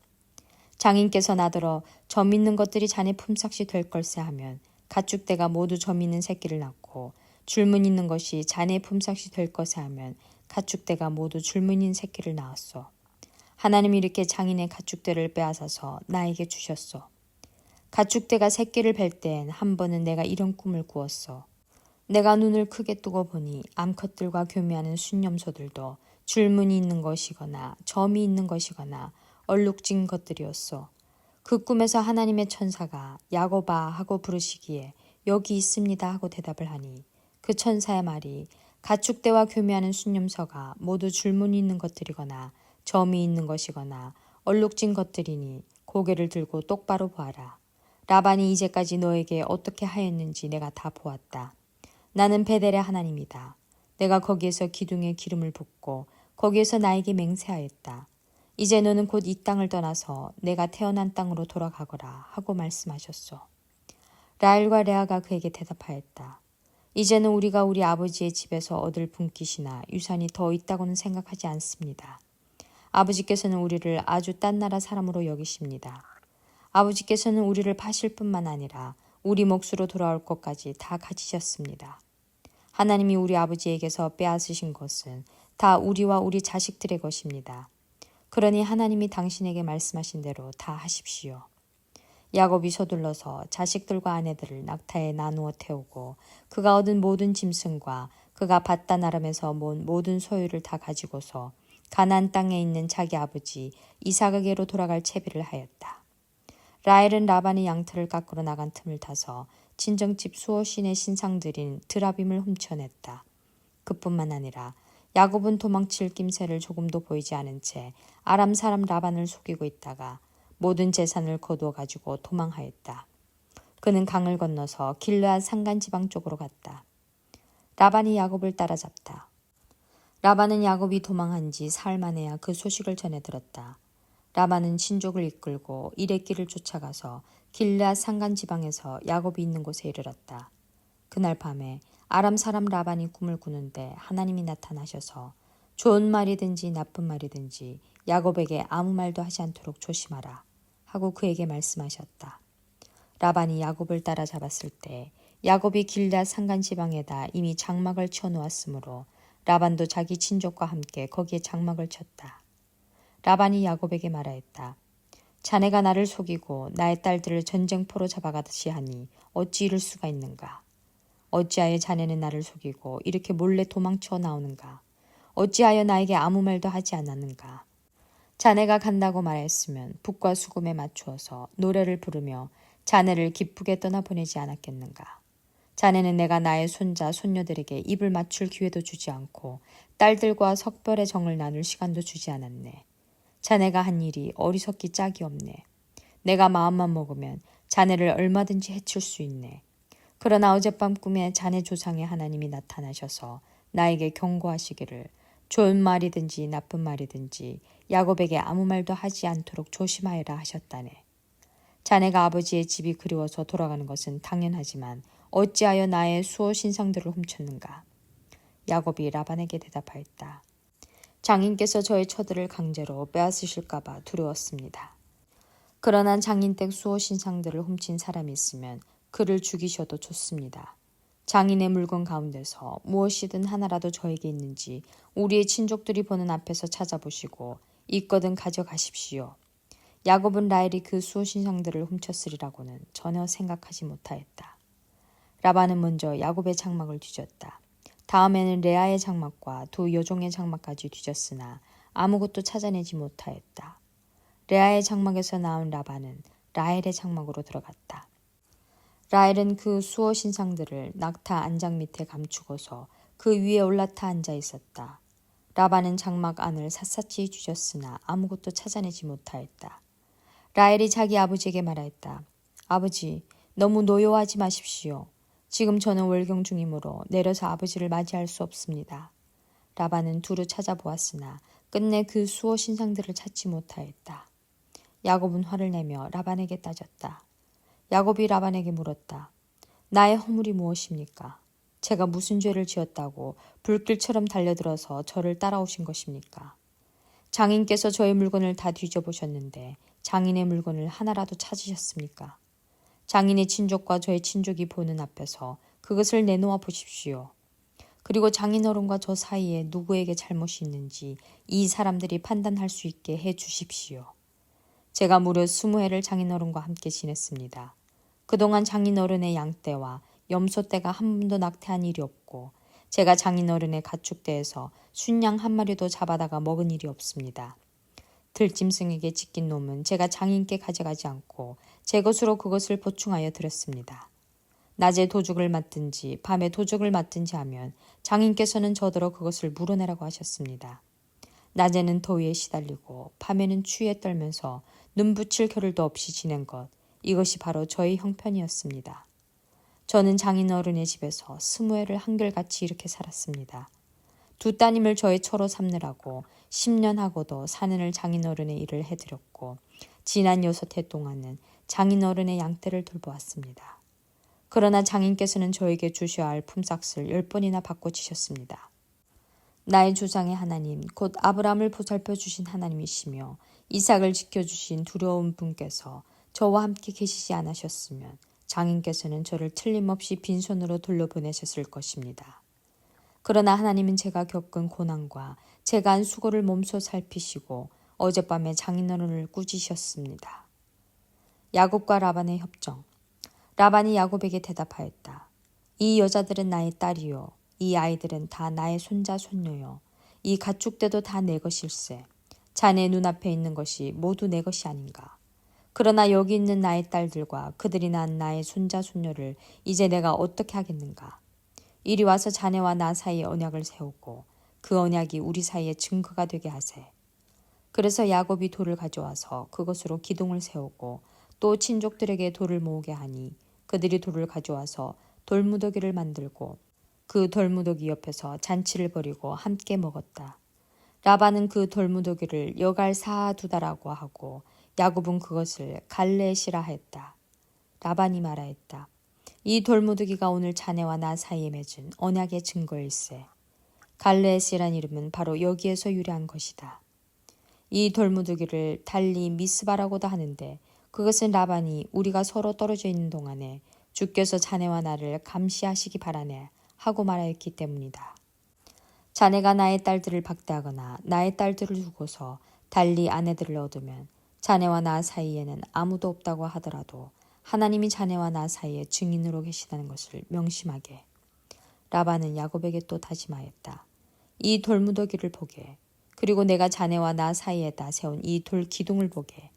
장인께서 나더러 점 있는 것들이 자네 품삯이 될 걸세 하면 가축대가 모두 점 있는 새끼를 낳고 줄무 있는 것이 자네의 품삯이 될 것에 하면 가축대가 모두 줄무 있는 새끼를 낳았소. 하나님이 이렇게 장인의 가축대를 빼앗아서 나에게 주셨소. 가축대가 새끼를 뵐 땐 한 번은 내가 이런 꿈을 꾸었소. 내가 눈을 크게 뜨고 보니 암컷들과 교미하는 순념소들도 줄무늬 있는 것이거나 점이 있는 것이거나 얼룩진 것들이었소. 그 꿈에서 하나님의 천사가 야곱아 하고 부르시기에 여기 있습니다 하고 대답을 하니 그 천사의 말이 가축대와 교미하는 순념소가 모두 줄무늬 있는 것들이거나 점이 있는 것이거나 얼룩진 것들이니 고개를 들고 똑바로 보아라. 라반이 이제까지 너에게 어떻게 하였는지 내가 다 보았다. 나는 베델의 하나님이다. 내가 거기에서 기둥에 기름을 붓고 거기에서 나에게 맹세하였다. 이제 너는 곧 이 땅을 떠나서 내가 태어난 땅으로 돌아가거라 하고 말씀하셨소. 라헬과 레아가 그에게 대답하였다. 이제는 우리가 우리 아버지의 집에서 얻을 분깃이나 유산이 더 있다고는 생각하지 않습니다. 아버지께서는 우리를 아주 딴 나라 사람으로 여기십니다. 아버지께서는 우리를 파실 뿐만 아니라 우리 몫으로 돌아올 것까지 다 가지셨습니다. 하나님이 우리 아버지에게서 빼앗으신 것은 다 우리와 우리 자식들의 것입니다. 그러니 하나님이 당신에게 말씀하신 대로 다 하십시오. 야곱이 서둘러서 자식들과 아내들을 낙타에 나누어 태우고 그가 얻은 모든 짐승과 그가 바단 아람에서 모은 모든 소유를 다 가지고서 가나안 땅에 있는 자기 아버지 이삭에게로 돌아갈 채비를 하였다. 라헬은 라반의 양털을 깎으러 나간 틈을 타서 친정집 수호신의 신상들인 드라빔을 훔쳐냈다. 그뿐만 아니라 야곱은 도망칠 낌새를 조금도 보이지 않은 채 아람 사람 라반을 속이고 있다가 모든 재산을 거두어 가지고 도망하였다. 그는 강을 건너서 길르앗 산간 지방 쪽으로 갔다. 라반이 야곱을 따라잡다. 라반은 야곱이 도망한 지 사흘 만에야 그 소식을 전해 들었다. 라반은 친족을 이끌고 이레길을 쫓아가서 길르앗 산간 지방에서 야곱이 있는 곳에 이르렀다. 그날 밤에 아람 사람 라반이 꿈을 꾸는데 하나님이 나타나셔서 좋은 말이든지 나쁜 말이든지 야곱에게 아무 말도 하지 않도록 조심하라 하고 그에게 말씀하셨다. 라반이 야곱을 따라잡았을 때 야곱이 길앗 산간 지방에다 이미 장막을 쳐 놓았으므로 라반도 자기 친족과 함께 거기에 장막을 쳤다. 라반이 야곱에게 말하였다. 자네가 나를 속이고 나의 딸들을 전쟁포로 잡아가듯이 하니 어찌 이럴 수가 있는가? 어찌하여 자네는 나를 속이고 이렇게 몰래 도망쳐 나오는가? 어찌하여 나에게 아무 말도 하지 않았는가? 자네가 간다고 말했으면 북과 수금에 맞추어서 노래를 부르며 자네를 기쁘게 떠나보내지 않았겠는가? 자네는 내가 나의 손자, 손녀들에게 입을 맞출 기회도 주지 않고 딸들과 석별의 정을 나눌 시간도 주지 않았네. 자네가 한 일이 어리석기 짝이 없네. 내가 마음만 먹으면 자네를 얼마든지 해칠 수 있네. 그러나 어젯밤 꿈에 자네 조상의 하나님이 나타나셔서 나에게 경고하시기를 좋은 말이든지 나쁜 말이든지 야곱에게 아무 말도 하지 않도록 조심하여라 하셨다네. 자네가 아버지의 집이 그리워서 돌아가는 것은 당연하지만 어찌하여 나의 수호 신상들을 훔쳤는가? 야곱이 라반에게 대답하였다. 장인께서 저의 처들을 강제로 빼앗으실까봐 두려웠습니다. 그러나 장인댁 수호 신상들을 훔친 사람이 있으면 그를 죽이셔도 좋습니다. 장인의 물건 가운데서 무엇이든 하나라도 저에게 있는지 우리의 친족들이 보는 앞에서 찾아보시고 있거든 가져가십시오. 야곱은 라헬이 그 수호 신상들을 훔쳤으리라고는 전혀 생각하지 못하였다. 라반은 먼저 야곱의 장막을 뒤졌다. 다음에는 레아의 장막과 두 여종의 장막까지 뒤졌으나 아무것도 찾아내지 못하였다. 레아의 장막에서 나온 라반은 라헬의 장막으로 들어갔다. 라헬은 그 수호 신상들을 낙타 안장 밑에 감추고서 그 위에 올라타 앉아 있었다. 라반은 장막 안을 샅샅이 뒤졌으나 아무것도 찾아내지 못하였다. 라헬이 자기 아버지에게 말하였다. 아버지, 너무 노여워하지 마십시오. 지금 저는 월경 중이므로 내려서 아버지를 맞이할 수 없습니다. 라반은 두루 찾아보았으나 끝내 그 수호 신상들을 찾지 못하였다. 야곱은 화를 내며 라반에게 따졌다. 야곱이 라반에게 물었다. 나의 허물이 무엇입니까? 제가 무슨 죄를 지었다고 불길처럼 달려들어서 저를 따라오신 것입니까? 장인께서 저의 물건을 다 뒤져보셨는데 장인의 물건을 하나라도 찾으셨습니까? 장인의 친족과 저의 친족이 보는 앞에서 그것을 내놓아 보십시오. 그리고 장인어른과 저 사이에 누구에게 잘못이 있는지 이 사람들이 판단할 수 있게 해 주십시오. 제가 무려 20해를 장인어른과 함께 지냈습니다. 그동안 장인어른의 양떼와 염소떼가 한 번도 낙태한 일이 없고 제가 장인어른의 가축대에서 순양 한 마리도 잡아다가 먹은 일이 없습니다. 들짐승에게 찢긴 놈은 제가 장인께 가져가지 않고 제 것으로 그것을 보충하여 드렸습니다. 낮에 도죽을 맡든지 밤에 도죽을 맡든지 하면 장인께서는 저더러 그것을 물어내라고 하셨습니다. 낮에는 더위에 시달리고 밤에는 추위에 떨면서 눈 붙일 겨를도 없이 지낸 것, 이것이 바로 저의 형편이었습니다. 저는 장인어른의 집에서 20해를 한결같이 이렇게 살았습니다. 두 따님을 저의 처로 삼느라고 10년 하고도 사내를 장인어른의 일을 해드렸고 지난 6해 동안은 장인어른의 양떼를 돌보았습니다. 그러나 장인께서는 저에게 주셔야 할 품삯을 10번이나 바꿔주셨습니다. 나의 조상의 하나님, 곧 아브라함을 보살펴 주신 하나님이시며 이삭을 지켜주신 두려운 분께서 저와 함께 계시지 않으셨으면 장인께서는 저를 틀림없이 빈손으로 돌려보내셨을 것입니다. 그러나 하나님은 제가 겪은 고난과 제가 한 수고를 몸소 살피시고 어젯밤에 장인어른을 꾸짖으셨습니다. 야곱과 라반의 협정. 라반이 야곱에게 대답하였다. 이 여자들은 나의 딸이요. 이 아이들은 다 나의 손자 손녀요. 이 가축대도 다 내 것일세. 자네 눈앞에 있는 것이 모두 내 것이 아닌가. 그러나 여기 있는 나의 딸들과 그들이 낳은 나의 손자 손녀를 이제 내가 어떻게 하겠는가. 이리 와서 자네와 나 사이에 언약을 세우고 그 언약이 우리 사이에 증거가 되게 하세. 그래서 야곱이 돌을 가져와서 그것으로 기둥을 세우고 또 친족들에게 돌을 모으게 하니 그들이 돌을 가져와서 돌무더기를 만들고 그 돌무더기 옆에서 잔치를 벌이고 함께 먹었다. 라반은 그 돌무더기를 여갈 사두다라고 하고 야곱은 그것을 갈레시라 했다. 라반이 말하였다. 이 돌무더기가 오늘 자네와 나 사이에 맺은 언약의 증거일세. 갈레시란 이름은 바로 여기에서 유래한 것이다. 이 돌무더기를 달리 미스바라고도 하는데 그것은 라반이 우리가 서로 떨어져 있는 동안에 주께서 자네와 나를 감시하시기 바라네 하고 말하였기 때문이다. 자네가 나의 딸들을 박대하거나 나의 딸들을 두고서 달리 아내들을 얻으면 자네와 나 사이에는 아무도 없다고 하더라도 하나님이 자네와 나 사이에 증인으로 계시다는 것을 명심하게. 라반은 야곱에게 또 다짐하였다. 이 돌무더기를 보게. 그리고 내가 자네와 나 사이에다 세운 이 돌 기둥을 보게.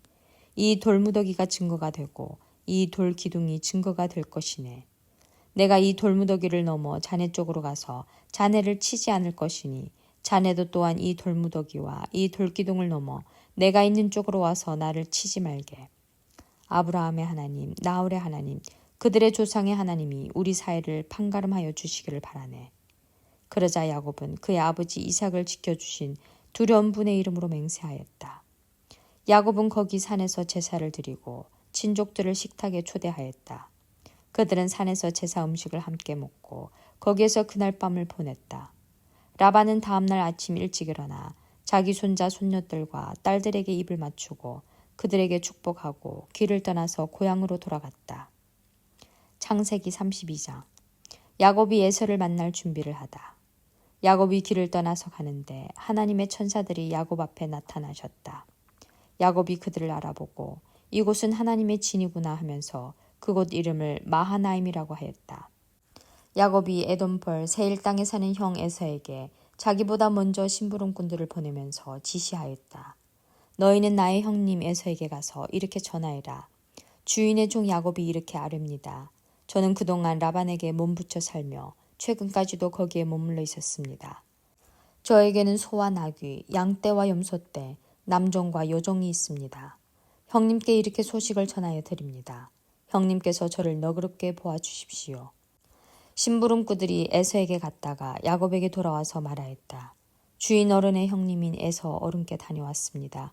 이 돌무더기가 증거가 되고 이 돌 기둥이 증거가 될 것이네. 내가 이 돌무더기를 넘어 자네 쪽으로 가서 자네를 치지 않을 것이니 자네도 또한 이 돌무더기와 이 돌기둥을 넘어 내가 있는 쪽으로 와서 나를 치지 말게. 아브라함의 하나님, 나홀의 하나님, 그들의 조상의 하나님이 우리 사이를 판가름하여 주시기를 바라네. 그러자 야곱은 그의 아버지 이삭을 지켜주신 두려운 분의 이름으로 맹세하였다. 야곱은 거기 산에서 제사를 드리고 친족들을 식탁에 초대하였다. 그들은 산에서 제사 음식을 함께 먹고 거기에서 그날 밤을 보냈다. 라반은 다음날 아침 일찍 일어나 자기 손자 손녀들과 딸들에게 입을 맞추고 그들에게 축복하고 길을 떠나서 고향으로 돌아갔다. 창세기 32장. 야곱이 에서를 만날 준비를 하다. 야곱이 길을 떠나서 가는데 하나님의 천사들이 야곱 앞에 나타나셨다. 야곱이 그들을 알아보고 이곳은 하나님의 진이구나 하면서 그곳 이름을 마하나임이라고 하였다. 야곱이 에돔벌 세일 땅에 사는 형 에서에게 자기보다 먼저 심부름꾼들을 보내면서 지시하였다. 너희는 나의 형님 에서에게 가서 이렇게 전하여라. 주인의 종 야곱이 이렇게 아뢰입니다. 저는 그동안 라반에게 몸붙여 살며 최근까지도 거기에 머물러 있었습니다. 저에게는 소와 나귀, 양떼와 염소떼, 남종과 여종이 있습니다. 형님께 이렇게 소식을 전하여 드립니다. 형님께서 저를 너그럽게 보아주십시오. 심부름꾼들이 에서에게 갔다가 야곱에게 돌아와서 말하였다. 주인 어른의 형님인 에서 어른께 다녀왔습니다.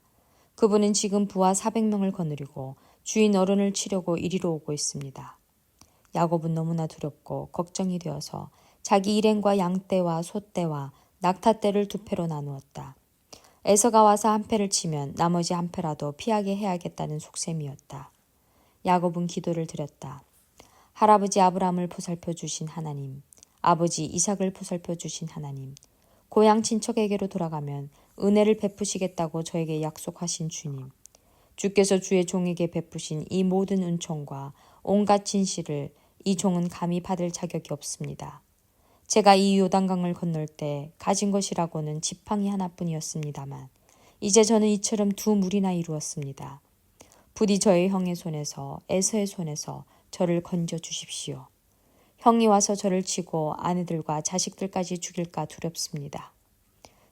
그분은 지금 부하 400명을 거느리고 주인 어른을 치려고 이리로 오고 있습니다. 야곱은 너무나 두렵고 걱정이 되어서 자기 일행과 양떼와 소떼와 낙타떼를 2패로 나누었다. 에서가 와서 한 패를 치면 나머지 한 패라도 피하게 해야겠다는 속셈이었다. 야곱은 기도를 드렸다. 할아버지 아브라함을 보살펴 주신 하나님, 아버지 이삭을 보살펴 주신 하나님, 고향 친척에게로 돌아가면 은혜를 베푸시겠다고 저에게 약속하신 주님, 주께서 주의 종에게 베푸신 이 모든 은총과 온갖 진실을 이 종은 감히 받을 자격이 없습니다. 제가 이 요단강을 건널 때 가진 것이라고는 지팡이 하나뿐이었습니다만 이제 저는 이처럼 2무리나 이루었습니다. 부디 저의 형의 손에서 에서의 손에서 저를 건져 주십시오. 형이 와서 저를 치고 아내들과 자식들까지 죽일까 두렵습니다.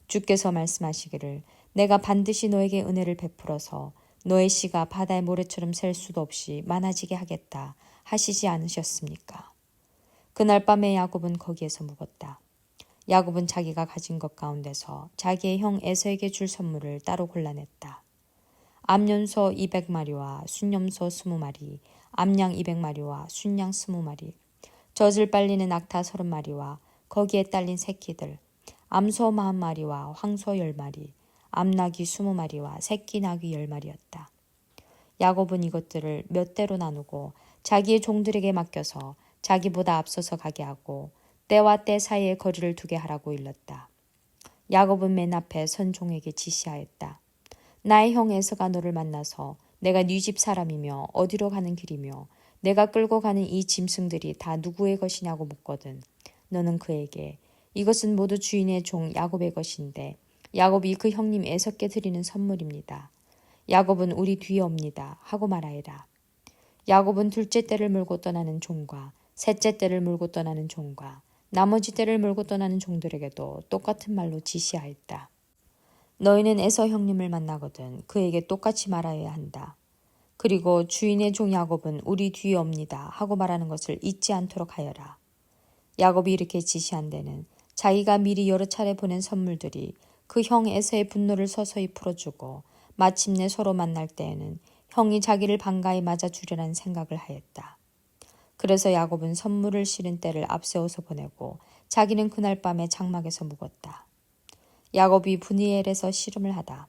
주께서 말씀하시기를 내가 반드시 너에게 은혜를 베풀어서 너의 씨가 바다의 모래처럼 셀 수도 없이 많아지게 하겠다 하시지 않으셨습니까? 그날 밤에 야곱은 거기에서 묵었다. 야곱은 자기가 가진 것 가운데서 자기의 형 에서에게 줄 선물을 따로 골라냈다. 암염소 200마리와 순염소 20마리, 암양 200마리와 순양 20마리, 젖을 빨리는 낙타 30마리와 거기에 딸린 새끼들, 암소 40마리와 황소 10마리, 암나귀 20마리와 새끼 나귀 10마리였다. 야곱은 이것들을 몇 대로 나누고 자기의 종들에게 맡겨서 자기보다 앞서서 가게 하고 때와 때 사이에 거리를 두게 하라고 일렀다. 야곱은 맨 앞에 선 종에게 지시하였다. 나의 형 에서가 너를 만나서 내가 네 집 사람이며 어디로 가는 길이며 내가 끌고 가는 이 짐승들이 다 누구의 것이냐고 묻거든. 너는 그에게 이것은 모두 주인의 종 야곱의 것인데 야곱이 그 형님 에서께 드리는 선물입니다. 야곱은 우리 뒤에 옵니다 하고 말하여라. 야곱은 둘째 떼를 몰고 떠나는 종과 셋째 떼를 몰고 떠나는 종과 나머지 떼를 몰고 떠나는 종들에게도 똑같은 말로 지시하였다. 너희는 에서 형님을 만나거든 그에게 똑같이 말하여야 한다. 그리고 주인의 종 야곱은 우리 뒤에 옵니다 하고 말하는 것을 잊지 않도록 하여라. 야곱이 이렇게 지시한 데는 자기가 미리 여러 차례 보낸 선물들이 그 형 에서의 분노를 서서히 풀어주고 마침내 서로 만날 때에는 형이 자기를 반가이 맞아주려는 생각을 하였다. 그래서 야곱은 선물을 실은 떼를 앞세워서 보내고 자기는 그날 밤에 장막에서 묵었다. 야곱이 브니엘에서 씨름을 하다.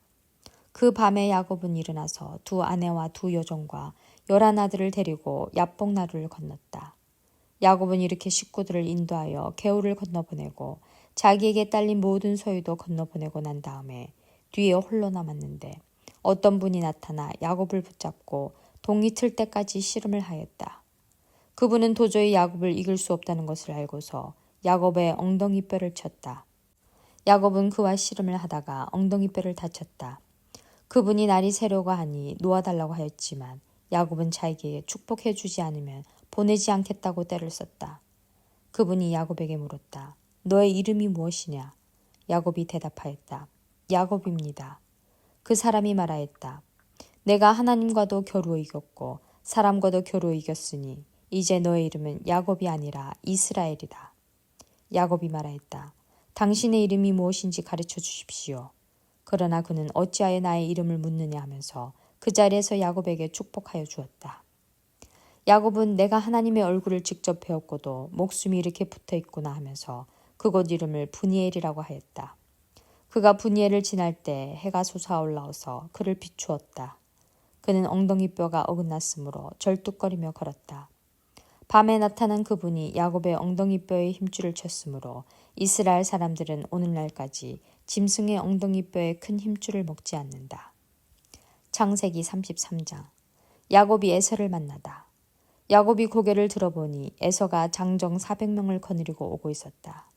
그 밤에 야곱은 일어나서 2 아내와 2 여종과 11아들을 데리고 야복나루를 건넜다. 야곱은 이렇게 식구들을 인도하여 개울을 건너보내고 자기에게 딸린 모든 소유도 건너보내고 난 다음에 뒤에 홀로 남았는데 어떤 분이 나타나 야곱을 붙잡고 동이 틀 때까지 씨름을 하였다. 그분은 도저히 야곱을 이길 수 없다는 것을 알고서 야곱의 엉덩이뼈를 쳤다. 야곱은 그와 씨름을 하다가 엉덩이뼈를 다쳤다. 그분이 날이 새려고 하니 놓아달라고 하였지만 야곱은 자기에게 축복해 주지 않으면 보내지 않겠다고 떼를 썼다. 그분이 야곱에게 물었다. 너의 이름이 무엇이냐? 야곱이 대답하였다. 야곱입니다. 그 사람이 말하였다. 내가 하나님과도 겨루 이겼고 사람과도 겨루 이겼으니 이제 너의 이름은 야곱이 아니라 이스라엘이다. 야곱이 말하였다. 당신의 이름이 무엇인지 가르쳐 주십시오. 그러나 그는 어찌하여 나의 이름을 묻느냐 하면서 그 자리에서 야곱에게 축복하여 주었다. 야곱은 내가 하나님의 얼굴을 직접 배웠고도 목숨이 이렇게 붙어 있구나 하면서 그곳 이름을 브니엘이라고 하였다. 그가 브니엘을 지날 때 해가 솟아올라와서 그를 비추었다. 그는 엉덩이뼈가 어긋났으므로 절뚝거리며 걸었다. 밤에 나타난 그분이 야곱의 엉덩이뼈에 힘줄을 쳤으므로 이스라엘 사람들은 오늘날까지 짐승의 엉덩이뼈에 큰 힘줄을 먹지 않는다. 창세기 33장. 야곱이 에서를 만나다. 야곱이 고개를 들어보니 에서가 장정 400명을 거느리고 오고 있었다.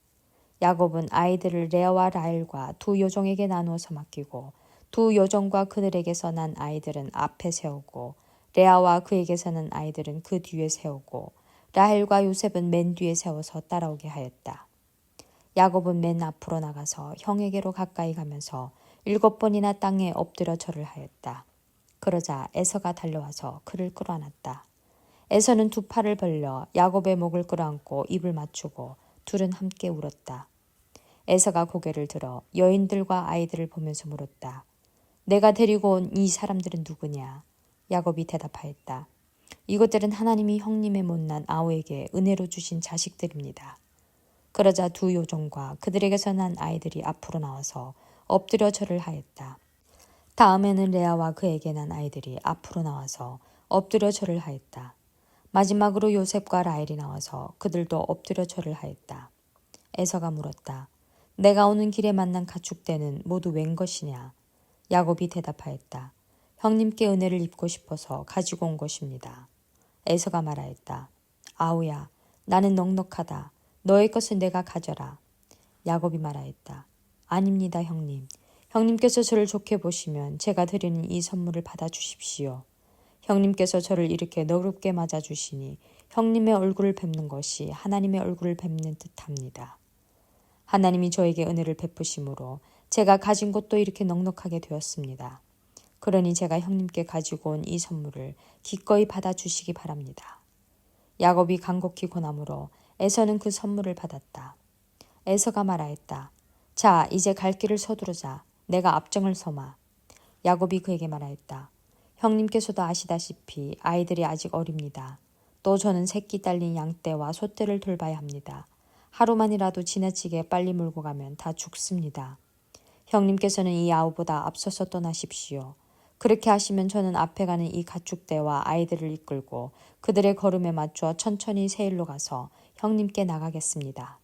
야곱은 아이들을 레아와 라헬과 두 여종에게 나누어서 맡기고 두 여종과 그들에게서 난 아이들은 앞에 세우고 레아와 그에게서 난 아이들은 그 뒤에 세우고 라헬과 요셉은 맨 뒤에 세워서 따라오게 하였다. 야곱은 맨 앞으로 나가서 형에게로 가까이 가면서 7번이나 땅에 엎드려 절을 하였다. 그러자 에서가 달려와서 그를 끌어안았다. 에서는 두 팔을 벌려 야곱의 목을 끌어안고 입을 맞추고 둘은 함께 울었다. 에서가 고개를 들어 여인들과 아이들을 보면서 물었다. 내가 데리고 온 이 사람들은 누구냐? 야곱이 대답하였다. 이것들은 하나님이 형님의 못난 아우에게 은혜로 주신 자식들입니다. 그러자 두 요종과 그들에게서 난 아이들이 앞으로 나와서 엎드려 절을 하였다. 다음에는 레아와 그에게 난 아이들이 앞으로 나와서 엎드려 절을 하였다. 마지막으로 요셉과 라헬이 나와서 그들도 엎드려 절을 하였다. 에서가 물었다. 내가 오는 길에 만난 가축대는 모두 웬 것이냐? 야곱이 대답하였다. 형님께 은혜를 입고 싶어서 가지고 온 것입니다. 에서가 말하였다. 아우야, 나는 넉넉하다. 너의 것은 내가 가져라. 야곱이 말하였다. 아닙니다, 형님. 형님께서 저를 좋게 보시면 제가 드리는 이 선물을 받아주십시오. 형님께서 저를 이렇게 너그럽게 맞아주시니 형님의 얼굴을 뵙는 것이 하나님의 얼굴을 뵙는 듯합니다. 하나님이 저에게 은혜를 베푸심으로 제가 가진 것도 이렇게 넉넉하게 되었습니다. 그러니 제가 형님께 가지고 온 이 선물을 기꺼이 받아주시기 바랍니다. 야곱이 간곡히 고남으로 에서는 그 선물을 받았다. 에서가 말하였다. 자, 이제 갈 길을 서두르자. 내가 앞정을 서마. 야곱이 그에게 말하였다. 형님께서도 아시다시피 아이들이 아직 어립니다. 또 저는 새끼 딸린 양떼와 소떼를 돌봐야 합니다. 하루만이라도 지나치게 빨리 몰고 가면 다 죽습니다. 형님께서는 이 아우보다 앞서서 떠나십시오. 그렇게 하시면 저는 앞에 가는 이 가축대와 아이들을 이끌고 그들의 걸음에 맞추어 천천히 세일로 가서 형님께 나가겠습니다.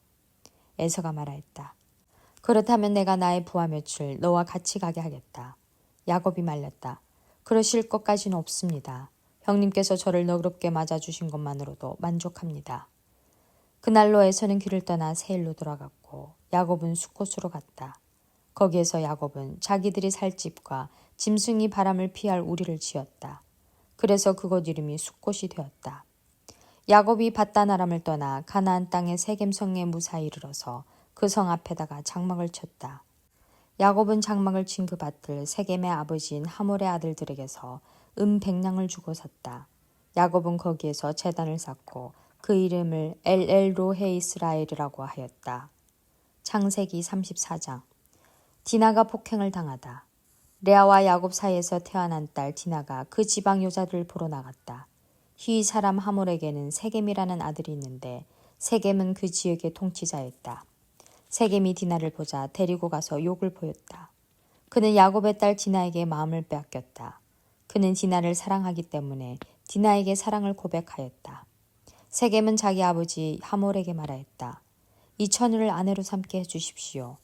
에서가 말하였다. 그렇다면 내가 나의 부하 며칠 너와 같이 가게 하겠다. 야곱이 말렸다. 그러실 것까지는 없습니다. 형님께서 저를 너그럽게 맞아주신 것만으로도 만족합니다. 그날로 에서는 길을 떠나 세일로 돌아갔고 야곱은 숫곳으로 갔다. 거기에서 야곱은 자기들이 살 집과 짐승이 바람을 피할 우리를 지었다. 그래서 그곳 이름이 숫곳이 되었다. 야곱이 밧단 아람을 떠나 가나안 땅의 세겜성에 무사히 이르러서 그 성 앞에다가 장막을 쳤다. 야곱은 장막을 친 그 밭을 세겜의 아버지인 하몰의 아들들에게서 100냥을 주고 샀다. 야곱은 거기에서 제단을 쌓고 그 이름을 엘엘로헤 이스라엘이라고 하였다. 창세기 34장. 디나가 폭행을 당하다. 레아와 야곱 사이에서 태어난 딸 디나가 그 지방 여자들을 보러 나갔다. 히 사람 하몰에게는 세겜이라는 아들이 있는데 세겜은 그 지역의 통치자였다. 세겜이 디나를 보자 데리고 가서 욕을 보였다. 그는 야곱의 딸 디나에게 마음을 빼앗겼다. 그는 디나를 사랑하기 때문에 디나에게 사랑을 고백하였다. 세겜은 자기 아버지 하몰에게 말하였다. 이 처녀를 아내로 삼게 해주십시오.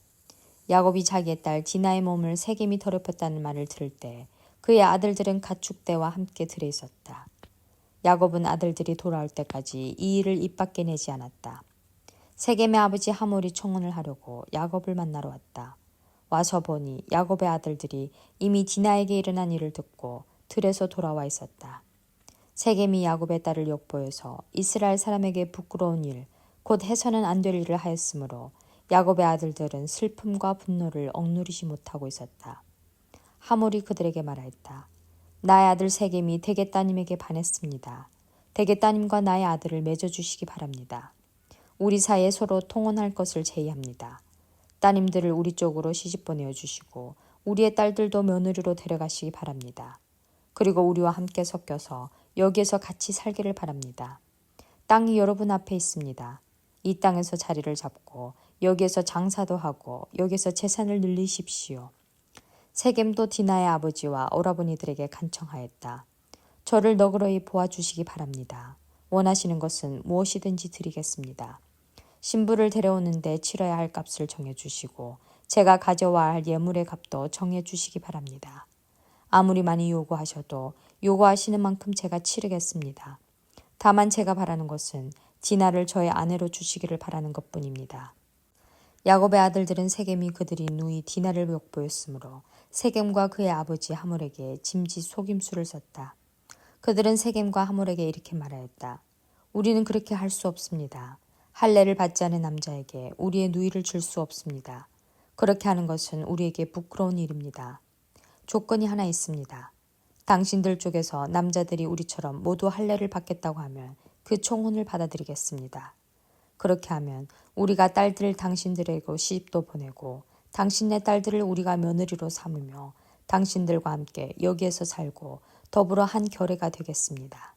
야곱이 자기의 딸 디나의 몸을 세겜이 더럽혔다는 말을 들을 때 그의 아들들은 가축대와 함께 들에 있었다. 야곱은 아들들이 돌아올 때까지 이 일을 입 밖에 내지 않았다. 세겜의 아버지 하몰이 청혼을 하려고 야곱을 만나러 왔다. 와서 보니 야곱의 아들들이 이미 디나에게 일어난 일을 듣고 들에서 돌아와 있었다. 세겜이 야곱의 딸을 욕보여서 이스라엘 사람에게 부끄러운 일, 곧 해서는 안 될 일을 하였으므로 야곱의 아들들은 슬픔과 분노를 억누르지 못하고 있었다. 하몰이 그들에게 말하였다. 나의 아들 세겜이 대개 따님에게 반했습니다. 대개 따님과 나의 아들을 맺어주시기 바랍니다. 우리 사이에 서로 통혼할 것을 제의합니다. 따님들을 우리 쪽으로 시집 보내어 주시고 우리의 딸들도 며느리로 데려가시기 바랍니다. 그리고 우리와 함께 섞여서 여기에서 같이 살기를 바랍니다. 땅이 여러분 앞에 있습니다. 이 땅에서 자리를 잡고 여기에서 장사도 하고 여기에서 재산을 늘리십시오. 세겜도 디나의 아버지와 오라버니들에게 간청하였다. 저를 너그러이 보아주시기 바랍니다. 원하시는 것은 무엇이든지 드리겠습니다. 신부를 데려오는데 치러야 할 값을 정해주시고 제가 가져와야 할 예물의 값도 정해주시기 바랍니다. 아무리 많이 요구하셔도 요구하시는 만큼 제가 치르겠습니다. 다만 제가 바라는 것은 디나를 저의 아내로 주시기를 바라는 것뿐입니다. 야곱의 아들들은 세겜이 그들이 누이 디나를 욕보였으므로 세겜과 그의 아버지 하몰에게 짐짓 속임수를 썼다. 그들은 세겜과 하몰에게 이렇게 말하였다. 우리는 그렇게 할 수 없습니다. 할례를 받지 않은 남자에게 우리의 누이를 줄 수 없습니다. 그렇게 하는 것은 우리에게 부끄러운 일입니다. 조건이 하나 있습니다. 당신들 쪽에서 남자들이 우리처럼 모두 할례를 받겠다고 하면 그 청혼을 받아들이겠습니다. 그렇게 하면 우리가 딸들을 당신들에게 시집도 보내고 당신네 딸들을 우리가 며느리로 삼으며 당신들과 함께 여기에서 살고 더불어 한 결례가 되겠습니다.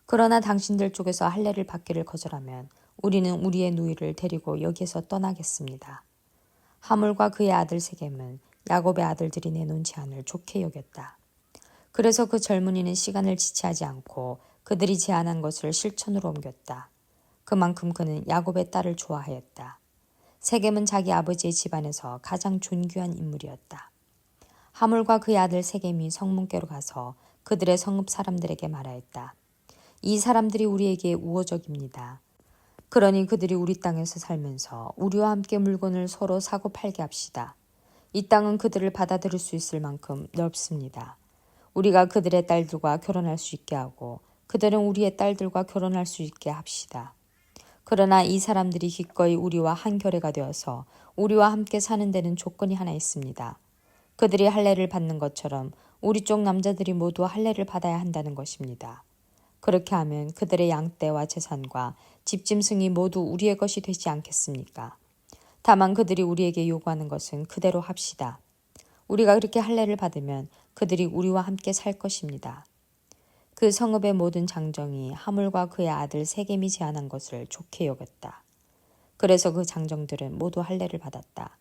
그러나 당신들 쪽에서 할례를 받기를 거절하면 우리는 우리의 누이를 데리고 여기에서 떠나겠습니다. 하몰과 그의 아들 세겜은 야곱의 아들들이 내놓은 제안을 좋게 여겼다. 그래서 그 젊은이는 시간을 지체하지 않고 그들이 제안한 것을 실천으로 옮겼다. 그만큼 그는 야곱의 딸을 좋아하였다. 세겜은 자기 아버지의 집안에서 가장 존귀한 인물이었다. 하몰과 그의 아들 세겜이 성문께로 가서 그들의 성읍 사람들에게 말하였다. 이 사람들이 우리에게 우호적입니다. 그러니 그들이 우리 땅에서 살면서 우리와 함께 물건을 서로 사고 팔게 합시다. 이 땅은 그들을 받아들일 수 있을 만큼 넓습니다. 우리가 그들의 딸들과 결혼할 수 있게 하고 그들은 우리의 딸들과 결혼할 수 있게 합시다. 그러나 이 사람들이 기꺼이 우리와 한 결례가 되어서 우리와 함께 사는 데는 조건이 하나 있습니다. 그들이 할례를 받는 것처럼 우리 쪽 남자들이 모두 할례를 받아야 한다는 것입니다. 그렇게 하면 그들의 양떼와 재산과 집짐승이 모두 우리의 것이 되지 않겠습니까? 다만 그들이 우리에게 요구하는 것은 그대로 합시다. 우리가 그렇게 할례를 받으면 그들이 우리와 함께 살 것입니다. 그 성읍의 모든 장정이 하몰과 그의 아들 세겜이 제안한 것을 좋게 여겼다. 그래서 그 장정들은 모두 할례를 받았다.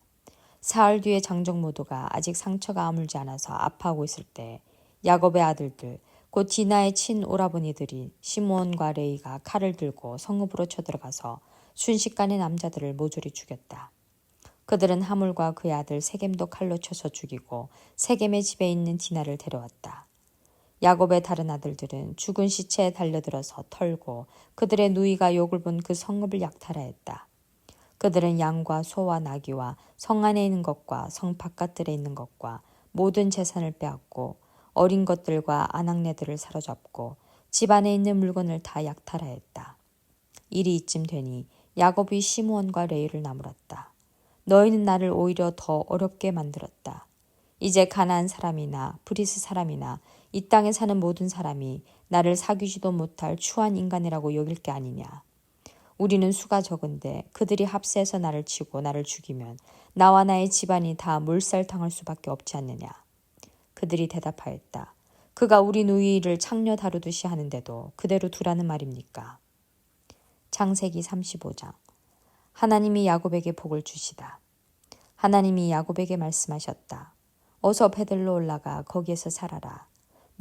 사흘 뒤에 장정 모두가 아직 상처가 아물지 않아서 아파하고 있을 때 야곱의 아들들 곧 디나의 친 오라버니들이 시므온과 레이가 칼을 들고 성읍으로 쳐들어가서 순식간에 남자들을 모조리 죽였다. 그들은 하몰과 그의 아들 세겜도 칼로 쳐서 죽이고 세겜의 집에 있는 디나를 데려왔다. 야곱의 다른 아들들은 죽은 시체에 달려들어서 털고 그들의 누이가 욕을 본 그 성읍을 약탈하였다. 그들은 양과 소와 나귀와 성 안에 있는 것과 성 바깥들에 있는 것과 모든 재산을 빼앗고 어린 것들과 아낙네들을 사로잡고 집 안에 있는 물건을 다 약탈하였다. 일이 이쯤 되니 야곱이 시므온과 레이를 나무랐다. 너희는 나를 오히려 더 어렵게 만들었다. 이제 가나안 사람이나 브리스 사람이나 이 땅에 사는 모든 사람이 나를 사귀지도 못할 추한 인간이라고 여길 게 아니냐. 우리는 수가 적은데 그들이 합세해서 나를 치고 나를 죽이면 나와 나의 집안이 다 몰살당할 수밖에 없지 않느냐. 그들이 대답하였다. 그가 우리 누이를 창녀 다루듯이 하는데도 그대로 두라는 말입니까? 창세기 35장. 하나님이 야곱에게 복을 주시다. 하나님이 야곱에게 말씀하셨다. 어서 베들로 올라가 거기에서 살아라.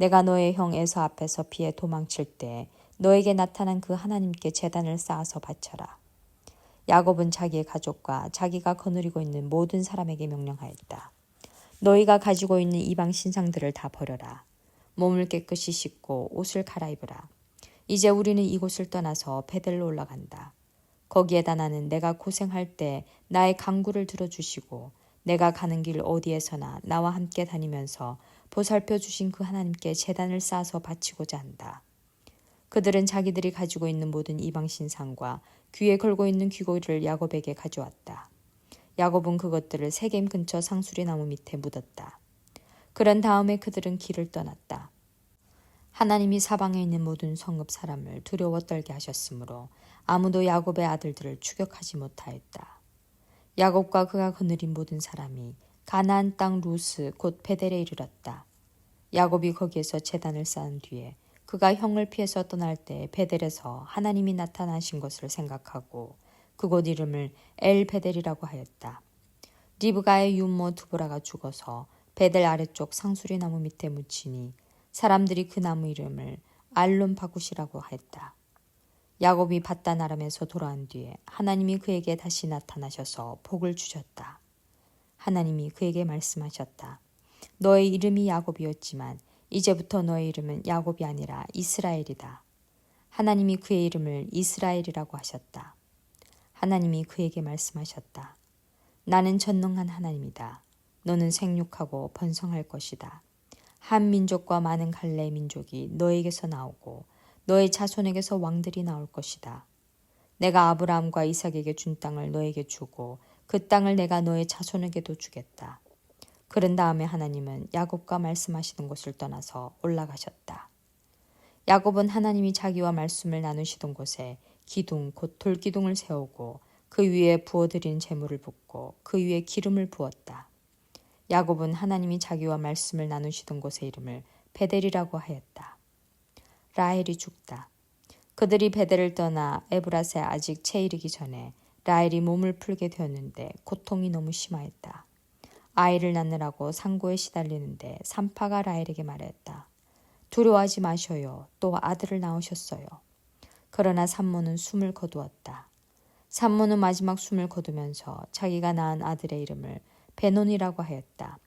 내가 너의 형 에서 앞에서 피해 도망칠 때 너에게 나타난 그 하나님께 제단을 쌓아서 바쳐라. 야곱은 자기의 가족과 자기가 거느리고 있는 모든 사람에게 명령하였다. 너희가 가지고 있는 이방 신상들을 다 버려라. 몸을 깨끗이 씻고 옷을 갈아입으라. 이제 우리는 이곳을 떠나서 베델로 올라간다. 거기에다 나는 내가 고생할 때 나의 간구를 들어주시고 내가 가는 길 어디에서나 나와 함께 다니면서 보살펴 주신 그 하나님께 제단을 쌓아서 바치고자 한다. 그들은 자기들이 가지고 있는 모든 이방 신상과 귀에 걸고 있는 귀고리를 야곱에게 가져왔다. 야곱은 그것들을 세겜 근처 상수리 나무 밑에 묻었다. 그런 다음에 그들은 길을 떠났다. 하나님이 사방에 있는 모든 성읍 사람을 두려워 떨게 하셨으므로 아무도 야곱의 아들들을 추격하지 못하였다. 야곱과 그가 거느린 모든 사람이 가나안 땅 루스 곧 베델에 이르렀다. 야곱이 거기에서 제단을 쌓은 뒤에 그가 형을 피해서 떠날 때 베델에서 하나님이 나타나신 것을 생각하고 그곳 이름을 엘 베델이라고 하였다. 리브가의 윤모 두보라가 죽어서 베델 아래쪽 상수리 나무 밑에 묻히니 사람들이 그 나무 이름을 알론 바굿이라고 하였다. 야곱이 밧단 아람에서 돌아온 뒤에 하나님이 그에게 다시 나타나셔서 복을 주셨다. 하나님이 그에게 말씀하셨다. 너의 이름이 야곱이었지만 이제부터 너의 이름은 야곱이 아니라 이스라엘이다. 하나님이 그의 이름을 이스라엘이라고 하셨다. 하나님이 그에게 말씀하셨다. 나는 전능한 하나님이다. 너는 생육하고 번성할 것이다. 한 민족과 많은 갈래 민족이 너에게서 나오고 너의 자손에게서 왕들이 나올 것이다. 내가 아브라함과 이삭에게 준 땅을 너에게 주고 그 땅을 내가 너의 자손에게도 주겠다. 그런 다음에 하나님은 야곱과 말씀하시는 곳을 떠나서 올라가셨다. 야곱은 하나님이 자기와 말씀을 나누시던 곳에 기둥 곧 돌기둥을 세우고 그 위에 부어드린 재물을 붓고 그 위에 기름을 부었다. 야곱은 하나님이 자기와 말씀을 나누시던 곳의 이름을 베델이라고 하였다. 라헬이 죽다. 그들이 베델을 떠나 에브라스에 아직 채 이르기 전에 라헬이 몸을 풀게 되었는데 고통이 너무 심하였다. 아이를 낳느라고 상고에 시달리는데 산파가 라헬에게 말했다. 두려워하지 마셔요. 또 아들을 낳으셨어요. 그러나 산모는 숨을 거두었다. 산모는 마지막 숨을 거두면서 자기가 낳은 아들의 이름을 베논이라고 하였다.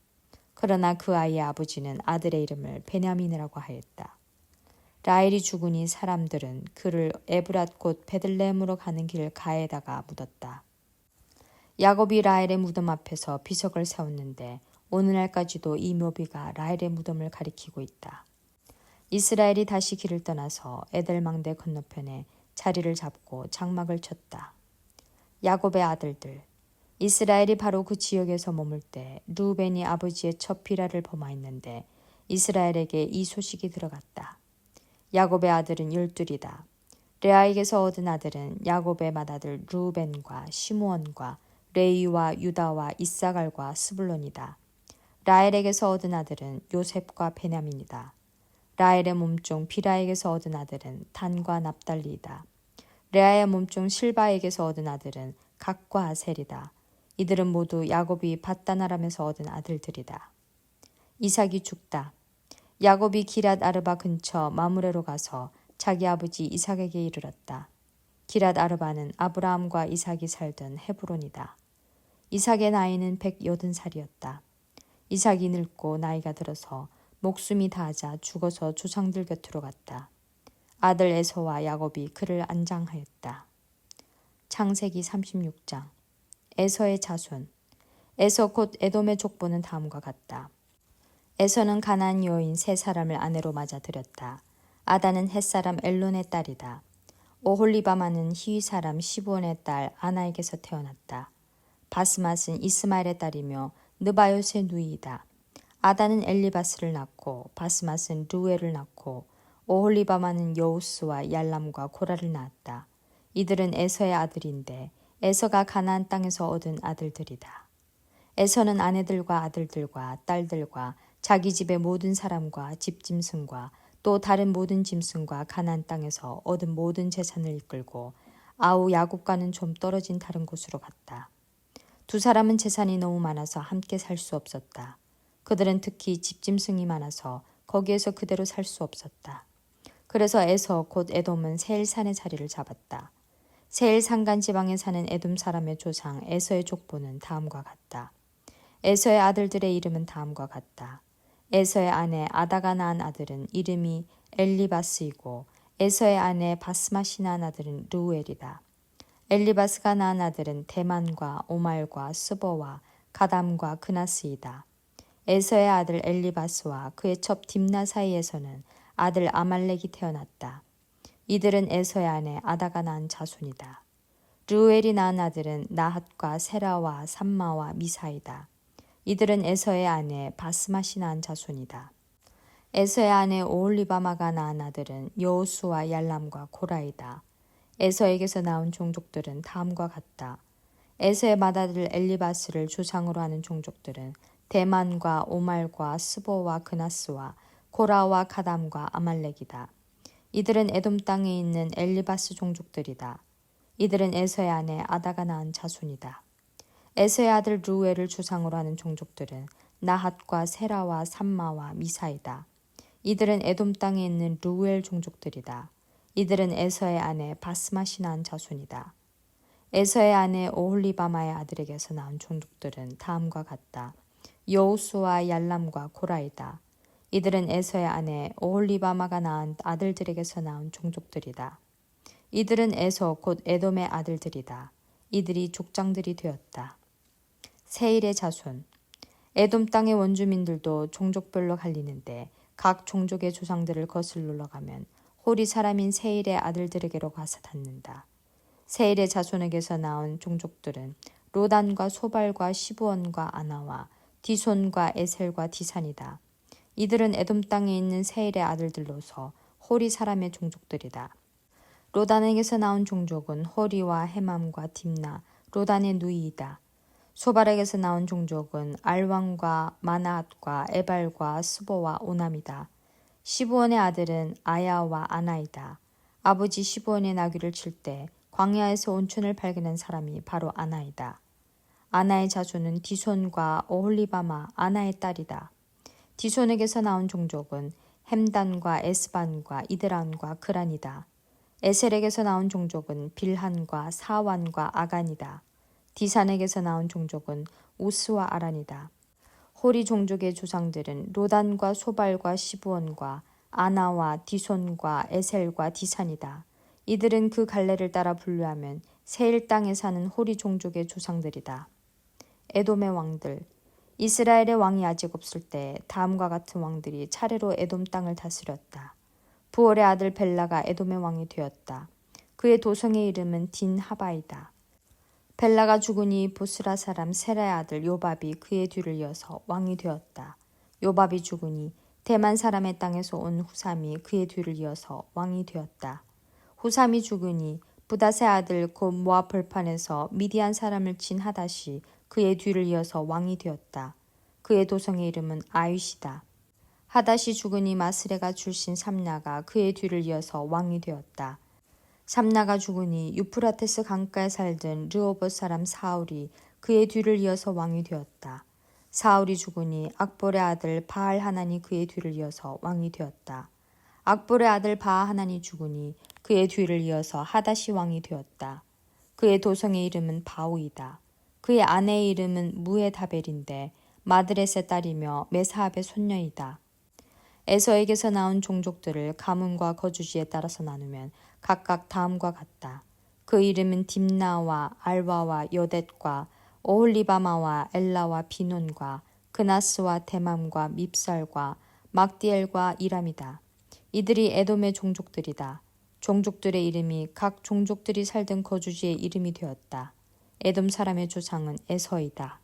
그러나 그 아이의 아버지는 아들의 이름을 베냐민이라고 하였다. 라헬이 죽으니 사람들은 그를 에브랏 곧 베들레헴으로 가는 길 가에다가 묻었다. 야곱이 라헬의 무덤 앞에서 비석을 세웠는데 오늘날까지도 이 묘비가 라헬의 무덤을 가리키고 있다. 이스라엘이 다시 길을 떠나서 에델망대 건너편에 자리를 잡고 장막을 쳤다. 야곱의 아들들. 이스라엘이 바로 그 지역에서 머물 때 르우벤이 아버지의 첫 비라를 범하였는데 이스라엘에게 이 소식이 들어갔다. 야곱의 아들은 12이다. 레아에게서 얻은 아들은 야곱의 맏아들 르우벤과 시므온과 레위와 유다와 이사갈과 스불론이다. 라헬에게서 얻은 아들은 요셉과 베냐민이다. 라헬의 몸종 비라에게서 얻은 아들은 단과 납달리이다. 레아의 몸종 실바에게서 얻은 아들은 각과 아셀이다. 이들은 모두 야곱이 밧단 아람에서 얻은 아들들이다. 이삭이 죽다. 야곱이 기랏 아르바 근처 마므레로 가서 자기 아버지 이삭에게 이르렀다. 기랏 아르바는 아브라함과 이삭이 살던 헤브론이다. 이삭의 나이는 180살이었다. 이삭이 늙고 나이가 들어서 목숨이 다하자 죽어서 조상들 곁으로 갔다. 아들 에서와 야곱이 그를 안장하였다. 창세기 36장. 에서의 자손. 에서 곧 에돔의 족보는 다음과 같다. 에서는 가나안 여인 세 사람을 아내로 맞아들였다. 아다는 헷사람 엘론의 딸이다. 오홀리바마는 히위 사람 시브온의 딸 아나에게서 태어났다. 바스맛은 이스마엘의 딸이며 느바요스의 누이이다. 아다는 엘리바스를 낳고 바스맛은 르우엘을 낳고 오홀리바마는 여우스와 얄람과 고라를 낳았다. 이들은 에서의 아들인데 에서가 가나안 땅에서 얻은 아들들이다. 에서는 아내들과 아들들과 딸들과 자기 집의 모든 사람과 집 짐승과 또 다른 모든 짐승과 가나안 땅에서 얻은 모든 재산을 이끌고 아우 야곱과는 좀 떨어진 다른 곳으로 갔다. 두 사람은 재산이 너무 많아서 함께 살 수 없었다. 그들은 특히 집 짐승이 많아서 거기에서 그대로 살 수 없었다. 그래서 에서 곧 에돔은 세일산의 자리를 잡았다. 세일 산간 지방에 사는 에돔 사람의 조상 에서의 족보는 다음과 같다. 에서의 아들들의 이름은 다음과 같다. 에서의 아내 아다가 낳은 아들은 이름이 엘리바스이고 에서의 아내 바스맛이 낳은 아들은 르우엘이다. 엘리바스가 낳은 아들은 대만과 오말과 스보와 가담과 그나스이다. 에서의 아들 엘리바스와 그의 첩 딥나 사이에서는 아들 아말렉이 태어났다. 이들은 에서의 아내 아다가 낳은 자손이다. 르우엘이 낳은 아들은 나핫과 세라와 삼마와 미사이다. 이들은 에서의 아내 바스맛이 낳은 자손이다. 에서의 아내 오홀리바마가 낳은 아들은 여호수와 얄람과 고라이다. 에서에게서 나온 종족들은 다음과 같다. 에서의 맏아들 엘리바스를 조상으로 하는 종족들은 대만과 오말과 스보와 그나스와 고라와 가담과 아말렉이다. 이들은 에돔 땅에 있는 엘리바스 종족들이다. 이들은 에서의 아내 아다가 낳은 자손이다. 에서의 아들 르우엘을 조상으로 하는 종족들은 나핫과 세라와 삼마와 미사이다. 이들은 에돔 땅에 있는 르우엘 종족들이다. 이들은 에서의 아내 바스맛이 낳은 자손이다. 에서의 아내 오홀리바마의 아들에게서 낳은 종족들은 다음과 같다. 여호수와 얄람과 고라이다. 이들은 에서의 아내 오홀리바마가 낳은 아들들에게서 낳은 종족들이다. 이들은 에서 곧 에돔의 아들들이다. 이들이 족장들이 되었다. 세일의 자손. 에돔 땅의 원주민들도 종족별로 갈리는데 각 종족의 조상들을 거슬러 가면 홀이 사람인 세일의 아들들에게로 가서 닿는다. 세일의 자손에게서 나온 종족들은 로단과 소발과 시부원과 아나와 디손과 에셀과 디산이다. 이들은 에돔 땅에 있는 세일의 아들들로서 홀이 사람의 종족들이다. 로단에게서 나온 종족은 호리와 헤맘과 딥나, 로단의 누이이다. 소발에게서 나온 종족은 알왕과 마나앗과 에발과 스보와 오남이다. 시부원의 아들은 아야와 아나이다. 아버지 시부원의 나귀를 칠 때 광야에서 온춘을 발견한 사람이 바로 아나이다. 아나의 자손은 디손과 오홀리바마 아나의 딸이다. 디손에게서 나온 종족은 햄단과 에스반과 이드란과 그란이다. 에셀에게서 나온 종족은 빌한과 사완과 아간이다. 디산에게서 나온 종족은 우스와 아란이다. 호리 종족의 조상들은 로단과 소발과 시부원과 아나와 디손과 에셀과 디산이다. 이들은 그 갈래를 따라 분류하면 세일 땅에 사는 호리 종족의 조상들이다. 에돔의 왕들. 이스라엘의 왕이 아직 없을 때 다음과 같은 왕들이 차례로 에돔 땅을 다스렸다. 부올의 아들 벨라가 에돔의 왕이 되었다. 그의 도성의 이름은 딘하바이다. 벨라가 죽으니 보스라 사람 세라의 아들 요밥이 그의 뒤를 이어서 왕이 되었다. 요밥이 죽으니 대만 사람의 땅에서 온 후삼이 그의 뒤를 이어서 왕이 되었다. 후삼이 죽으니 부닷의 아들 곧 모압 벌판에서 미디안 사람을 친 하닷이 그의 뒤를 이어서 왕이 되었다. 그의 도성의 이름은 아윗이다. 하닷이 죽으니 마스레가 출신 삼나가 그의 뒤를 이어서 왕이 되었다. 삼나가 죽으니 유프라테스 강가에 살던 르호봇 사람 사울이 그의 뒤를 이어서 왕이 되었다. 사울이 죽으니 악볼의 아들 바알 하난이 그의 뒤를 이어서 왕이 되었다. 악볼의 아들 바알 하난이 죽으니 그의 뒤를 이어서 하닷이 왕이 되었다. 그의 도성의 이름은 바우이다. 그의 아내의 이름은 무에다벨인데 마드렛의 딸이며 메사압의 손녀이다. 에서에게서 나온 종족들을 가문과 거주지에 따라서 나누면 각각 다음과 같다. 그 이름은 딥나와 알와와 여댓과 오홀리바마와 엘라와 비논과 그나스와 대맘과 밉살과 막디엘과 이람이다. 이들이 에돔의 종족들이다. 종족들의 이름이 각 종족들이 살던 거주지의 이름이 되었다. 에돔 사람의 조상은 에서이다.